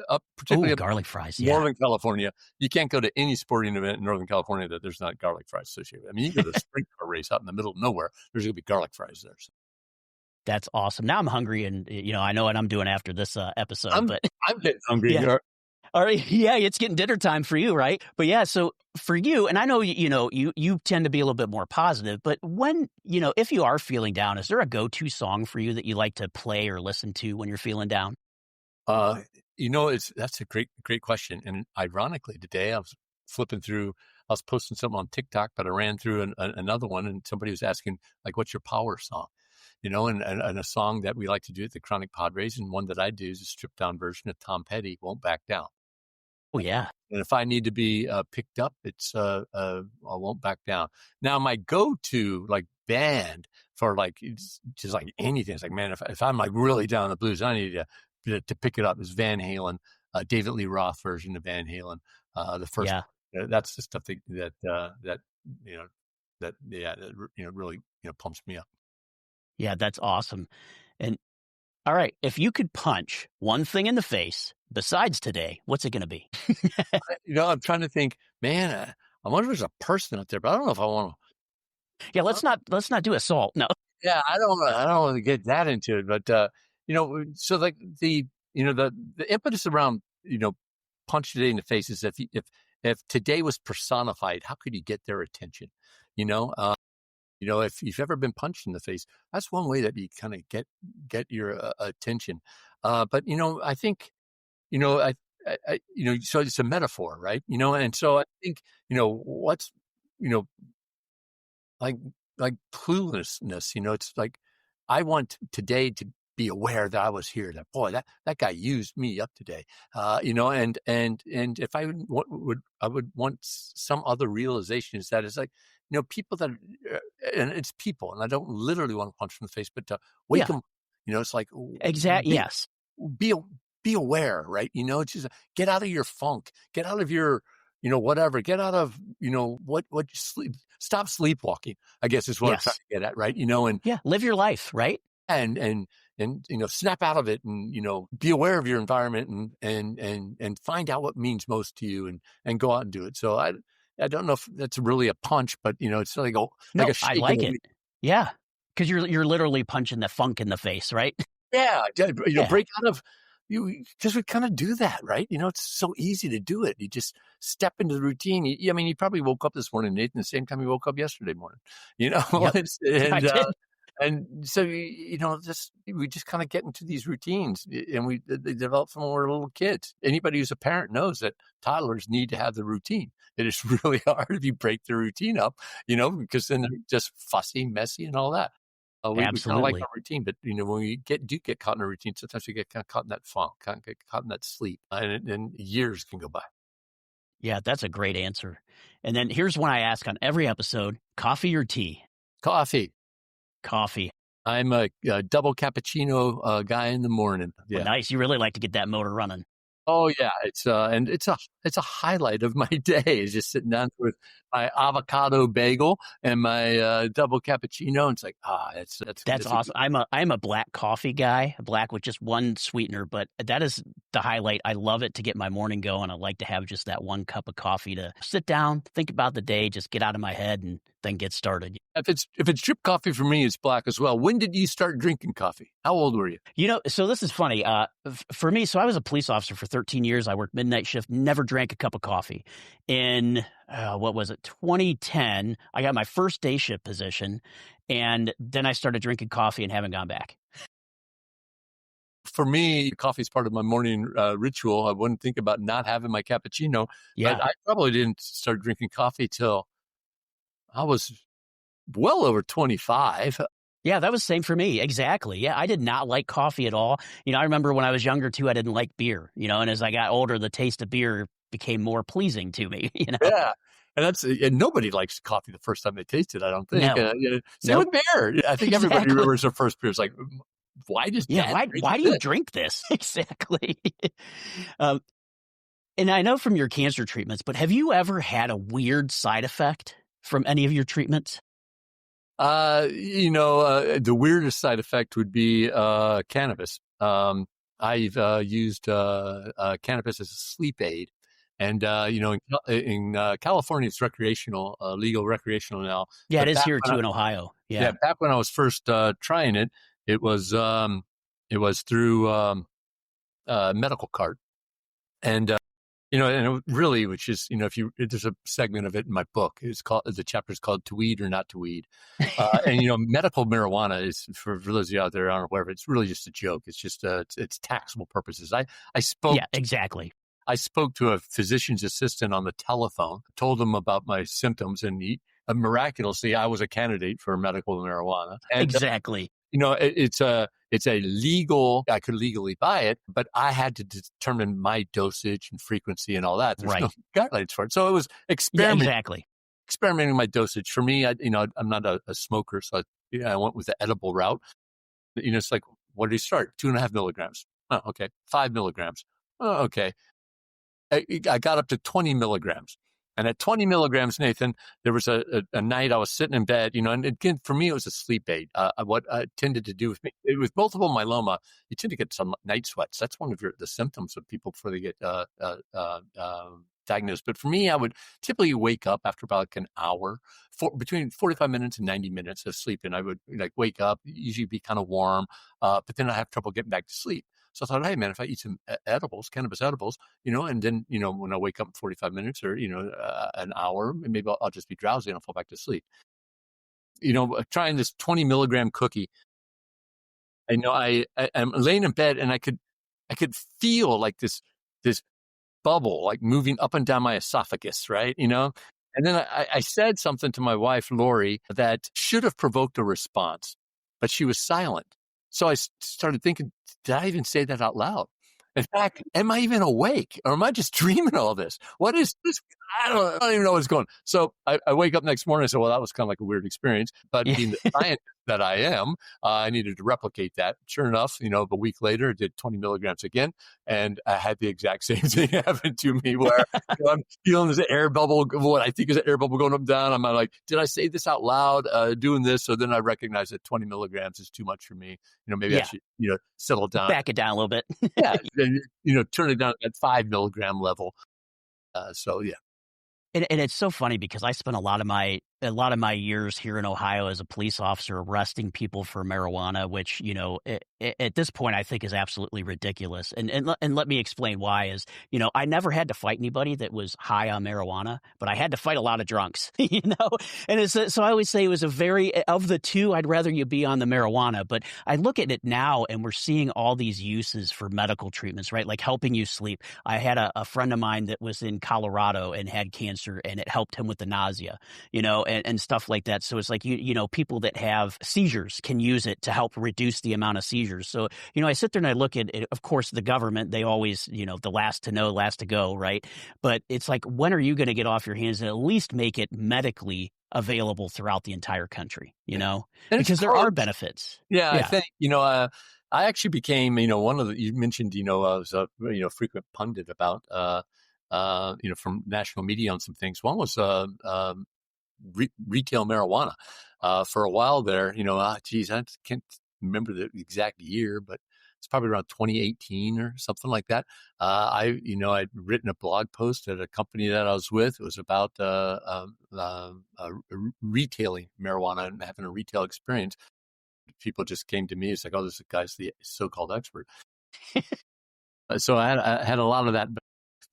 Oh, particularly up garlic fries. Yeah. Northern California. You can't go to any sporting event in Northern California that there's not garlic fries associated with. I mean, you go to a sprint car race out in the middle of nowhere, there's going to be garlic fries there. So That's awesome. Now I'm hungry and, I know what I'm doing after this episode, I'm but I'm getting hungry. yeah. All right. Yeah, it's getting dinner time for you, right? But yeah, so for you, and I know you tend to be a little bit more positive, but when if you are feeling down, is there a go-to song for you that you like to play or listen to when you're feeling down? That's a great question. And ironically, today I was posting something on TikTok, but I ran through another one, and somebody was asking, like, what's your power song? And a song that we like to do at the Chronic Padres, and one that I do is a stripped down version of Tom Petty, Won't Back Down. Oh yeah. And if I need to be picked up, it's I Won't Back Down. Now, my go-to like band for like it's just like anything, it's like, man, if I'm like really down in the blues, I need to pick it up. Is Van Halen, David Lee Roth version of Van Halen, the first. Yeah. That's the stuff that really pumps me up. Yeah, that's awesome. And all right, if you could punch one thing in the face besides today, what's it going to be? I'm trying to think, man. I wonder if there's a person out there, but I don't know if I want to. Yeah, let's not do assault. No. Yeah, I don't want to get that into it, but so like the impetus around punch today in the face is if today was personified, how could you get their attention? If you've ever been punched in the face, that's one way that you kind of get your attention. But I think so it's a metaphor, right? And so I think what's like cluelessness. It's like I want today to be aware that I was here. That boy, that guy used me up today. And if I would want some other realization is that it's like people that and it's people, and I don't literally want to punch them in the face, but to wake them. It's like Exactly. Yes. Be aware, right? It's just get out of your funk, get out of your whatever, get out of what sleep. Stop sleepwalking, I guess is what I'm trying to get at, right? And live your life, right? And snap out of it, and be aware of your environment, and find out what means most to you, and go out and do it. So I don't know if that's really a punch, but it's like a shake. I like it. Yeah, because you're literally punching the funk in the face, right? Yeah, break out of. Because we kind of do that, right? It's so easy to do it. You just step into the routine. You probably woke up this morning, Nathan, the same time you woke up yesterday morning. Yep. I did. And so we just kind of get into these routines, and they develop from when we're little kids. Anybody who's a parent knows that toddlers need to have the routine. It is really hard if you break the routine up, because then they're just fussy, messy, and all that. We kind of like our routine, but when we do get caught in a routine, sometimes we get kind of caught in that funk, kind of get caught in that sleep, and years can go by. Yeah, that's a great answer. And then here's one I ask on every episode: coffee or tea? Coffee. I'm a double cappuccino guy in the morning. Yeah. Well, nice. You really like to get that motor running. Oh yeah, it's a highlight of my day is just sitting down with my avocado bagel and my double cappuccino. And it's like that's awesome. I'm a black coffee guy, black with just one sweetener, but that is the highlight. I love it to get my morning going. I like to have just that one cup of coffee to sit down, think about the day, just get out of my head, and then get started. If it's drip coffee for me, it's black as well. When did you start drinking coffee? How old were you? So this is funny. For me, so I was a police officer for 13 years. I worked midnight shift, never drank a cup of coffee. In, 2010, I got my first day shift position, and then I started drinking coffee and haven't gone back. for me, coffee is part of my morning ritual. I wouldn't think about not having my cappuccino, but Yeah. I probably didn't start drinking coffee till I was well over 25. Yeah, that was same for me. Exactly. Yeah, I did not like coffee at all. I remember when I was younger too, I didn't like beer, and as I got older, the taste of beer became more pleasing to me, Yeah. And nobody likes coffee the first time they taste it, I don't think. No. Same with Nope. beer. I think everybody Exactly. remembers their first beer. It's like, why does Yeah, dad drink why do you this? drink this? Exactly. Um, and I know from your cancer treatments, but have you ever had a weird side effect from any of your treatments? The weirdest side effect would be cannabis. I've used cannabis as a sleep aid. And, in California, it's recreational, legal recreational now. Yeah, it But is here too in Ohio. Yeah. back when I was first trying it, it was through medical card. And and it really, which is, there's a segment of it in my book. The chapter is called "To Weed or Not to Weed," and medical marijuana is for those of you out there who aren't aware of it. It's really just a joke. It's just it's taxable purposes. I spoke Yeah, exactly. I spoke to a physician's assistant on the telephone, told him about my symptoms, and miraculously, I was a candidate for medical marijuana. And Exactly. it's a legal. I could legally buy it, but I had to determine my dosage and frequency and all that. There's no Right. guidelines for it, so it was Yeah, exactly. experimenting my dosage. For me, I'm not a smoker, so I went with the edible route. It's like, what did you start? 2.5 milligrams. Oh, okay. 5 milligrams. Oh, okay. I got up to 20 milligrams. And at 20 milligrams, Nathan, there was a night I was sitting in bed, and again, for me, it was a sleep aid. What I tended to do with multiple myeloma, you tend to get some night sweats. That's one of the symptoms of people before they get diagnosed. But for me, I would typically wake up after about like an hour, between 45 minutes and 90 minutes of sleep. And I would wake up, usually be kind of warm, but then I have trouble getting back to sleep. So I thought, hey, man, if I eat some edibles, cannabis edibles, and then, when I wake up in 45 minutes or, an hour, maybe I'll just be drowsy and I'll fall back to sleep. Trying this 20 milligram cookie, I'm laying in bed and I could feel like this bubble, like moving up and down my esophagus, right? And then I said something to my wife, Lori, that should have provoked a response, but she was silent. So I started thinking, did I even say that out loud? In fact, am I even awake or am I just dreaming all this? What is this? I don't even know what's going on. So I wake up next morning and say, well, that was kind of like a weird experience. But Yeah. being the scientist that I am, I needed to replicate that. Sure enough, a week later, I did 20 milligrams again. And I had the exact same thing happen to me where I'm feeling this air bubble, what I think is an air bubble going up and down. I'm like, did I say this out loud, doing this? So then I recognized that 20 milligrams is too much for me. Maybe I Yeah. should, settle down. Back it down a little bit. Yeah. Turn it down at 5 milligram level. So yeah. And it's so funny because I spent a lot of my years here in Ohio as a police officer arresting people for marijuana, which, at this point I think is absolutely ridiculous. And let me explain why is, I never had to fight anybody that was high on marijuana, but I had to fight a lot of drunks, And so I always say it was of the two, I'd rather you be on the marijuana, but I look at it now and we're seeing all these uses for medical treatments, right? Like helping you sleep. I had a friend of mine that was in Colorado and had cancer and it helped him with the nausea, and stuff like that. So it's like, people that have seizures can use it to help reduce the amount of seizures. So, I sit there and I look at it, of course, the government, they always, the last to know, last to go, right? But it's like, when are you going to get off your hands and at least make it medically available throughout the entire country, And because there are benefits. Yeah, I think, I actually became, one of you mentioned, I was a, frequent pundit about, from national media on some things. One was, retail marijuana. For a while there, geez, I can't remember the exact year, but it's probably around 2018 or something like that. I'd written a blog post at a company that I was with. It was about retailing marijuana and having a retail experience. People just came to me. It's like, oh, this guy's the so-called expert. So I had a lot of that. But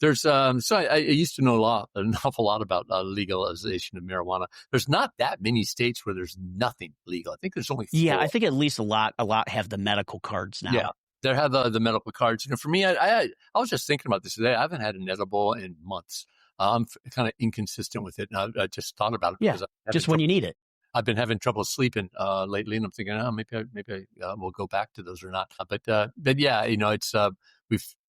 there's so I used to know an awful lot about legalization of marijuana. There's not that many states where there's nothing legal. I think there's only 4. Yeah, I think at least a lot have the medical cards now. Yeah. They have the medical cards. For me, I was just thinking about this today. I haven't had an edible in months. I'm kind of inconsistent with it. And I just thought about it Yeah, because just when you need it. I've been having trouble sleeping lately, and I'm thinking, oh, maybe I will go back to those or not. But yeah, it's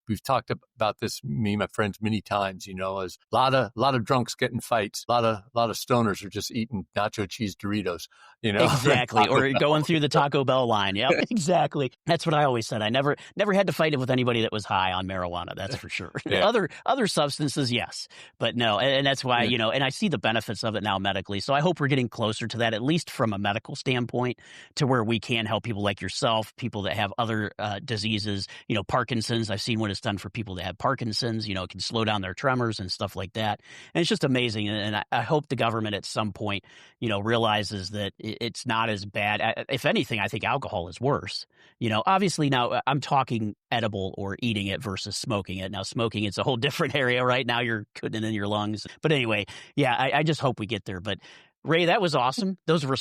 we've talked about this, me and my friends, many times. As a lot of drunks getting fights, a lot of stoners are just eating nacho cheese Doritos. Exactly, or going through the Taco Bell line. Yeah, exactly. That's what I always said. I never had to fight it with anybody that was high on marijuana. That's for sure. Yeah. Other substances, yes, but no, and that's why and I see the benefits of it now medically. So I hope we're getting closer to that, at least from a medical standpoint, to where we can help people like yourself, people that have other diseases. Parkinson's. I've seen what it's done for people that have Parkinson's. It can slow down their tremors and stuff like that. And it's just amazing. And I hope the government at some point, realizes that it's not as bad. If anything, I think alcohol is worse. Obviously now I'm talking edible or eating it versus smoking it. Now smoking, it's a whole different area right now. You're putting it in your lungs. But anyway, yeah, I just hope we get there. But Ray, that was awesome. Those were.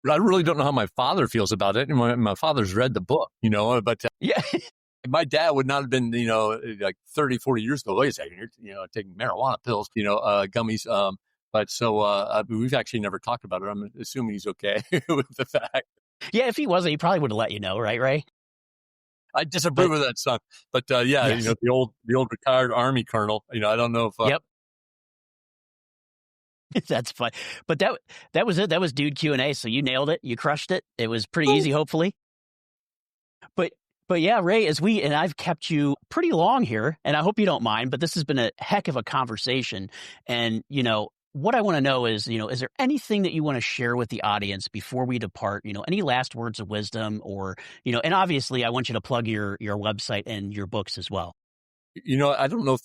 I really don't know how my father feels about it. And my father's read the book, but yeah. My dad would not have been, like 30, 40 years ago. Wait a second, you're, taking marijuana pills, gummies. But so we've actually never talked about it. I'm assuming he's okay with the fact. Yeah, if he wasn't, he probably would have let you know, right, Ray? I disapprove of that, son. But yeah, yes. The old retired Army colonel. I don't know if. Yep. That's fun. But that was it. That was Dude Q&A. So you nailed it. You crushed it. It was pretty easy, hopefully. But yeah, Ray, and I've kept you pretty long here, and I hope you don't mind, but this has been a heck of a conversation. And, what I want to know is, is there anything that you want to share with the audience before we depart? Any last words of wisdom or, and obviously I want you to plug your website and your books as well. I don't know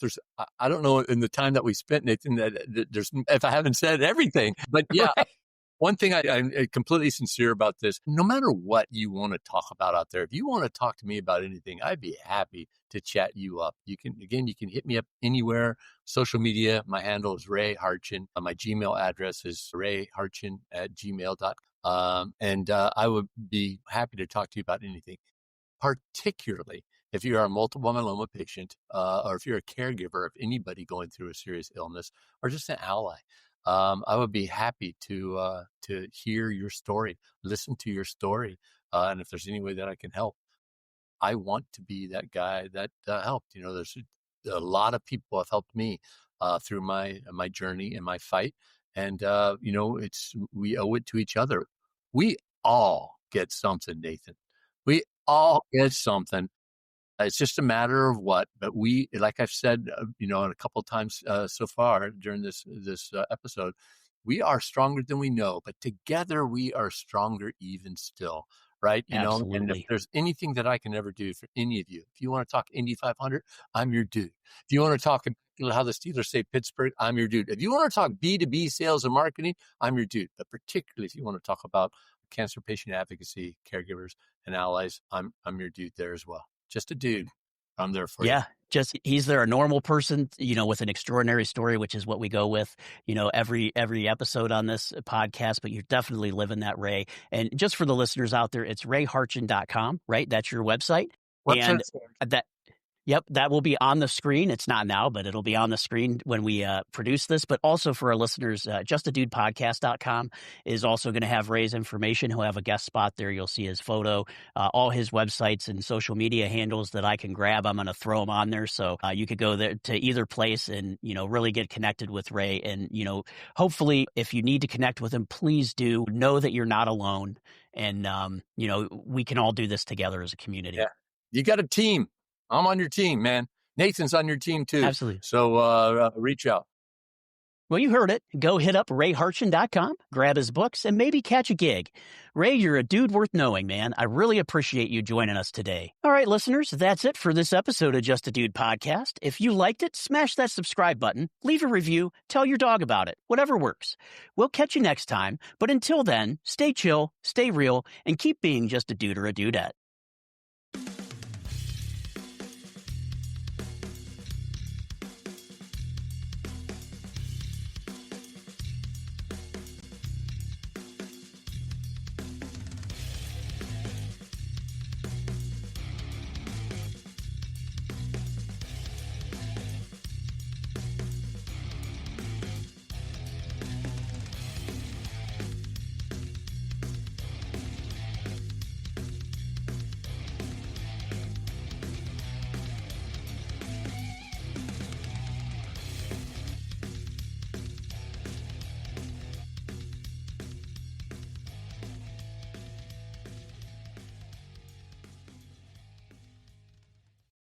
I don't know in the time that we spent, Nathan, that there's, if I haven't said everything, but yeah. Right. One thing I'm completely sincere about this, no matter what you want to talk about out there, if you want to talk to me about anything, I'd be happy to chat you up. You can hit me up anywhere, social media. My handle is Ray Hartjen. My Gmail address is rayhartjen@gmail.com. And I would be happy to talk to you about anything, particularly if you are a multiple myeloma patient, or if you're a caregiver of anybody going through a serious illness, or just an ally. I would be happy to hear your story, listen to your story, and if there's any way that I can help, I want to be that guy that helped. There's a lot of people have helped me through my journey and my fight, and we owe it to each other. We all get something, Nathan. We all get something. It's just a matter of what, but we, like I've said, a couple of times so far during this episode, we are stronger than we know, but together we are stronger even still, right? Absolutely. And if there's anything that I can ever do for any of you, if you want to talk Indy 500, I'm your dude. If you want to talk how the Steelers say Pittsburgh, I'm your dude. If you want to talk B2B sales and marketing, I'm your dude. But particularly if you want to talk about cancer patient advocacy, caregivers, and allies, I'm your dude there as well. Just a dude. I'm there for you. Yeah, he's there, a normal person, with an extraordinary story, which is what we go with, every episode on this podcast. But you're definitely living that, Ray. And just for the listeners out there, it's rayhartjen.com, right? That's your website. And Yep, that will be on the screen. It's not now, but it'll be on the screen when we produce this. But also for our listeners, justadudepodcast.com is also going to have Ray's information. He'll have a guest spot there. You'll see his photo, all his websites and social media handles that I can grab. I'm going to throw them on there. So you could go there to either place and, really get connected with Ray. And, hopefully if you need to connect with him, please do know that you're not alone. And, we can all do this together as a community. Yeah. You got a team. I'm on your team, man. Nathan's on your team too. Absolutely. So reach out. Well, you heard it. Go hit up rayhartjen.com, grab his books, and maybe catch a gig. Ray, you're a dude worth knowing, man. I really appreciate you joining us today. All right, listeners, that's it for this episode of Just a Dude Podcast. If you liked it, smash that subscribe button, leave a review, tell your dog about it, whatever works. We'll catch you next time, but until then, stay chill, stay real, and keep being just a dude or a dudette.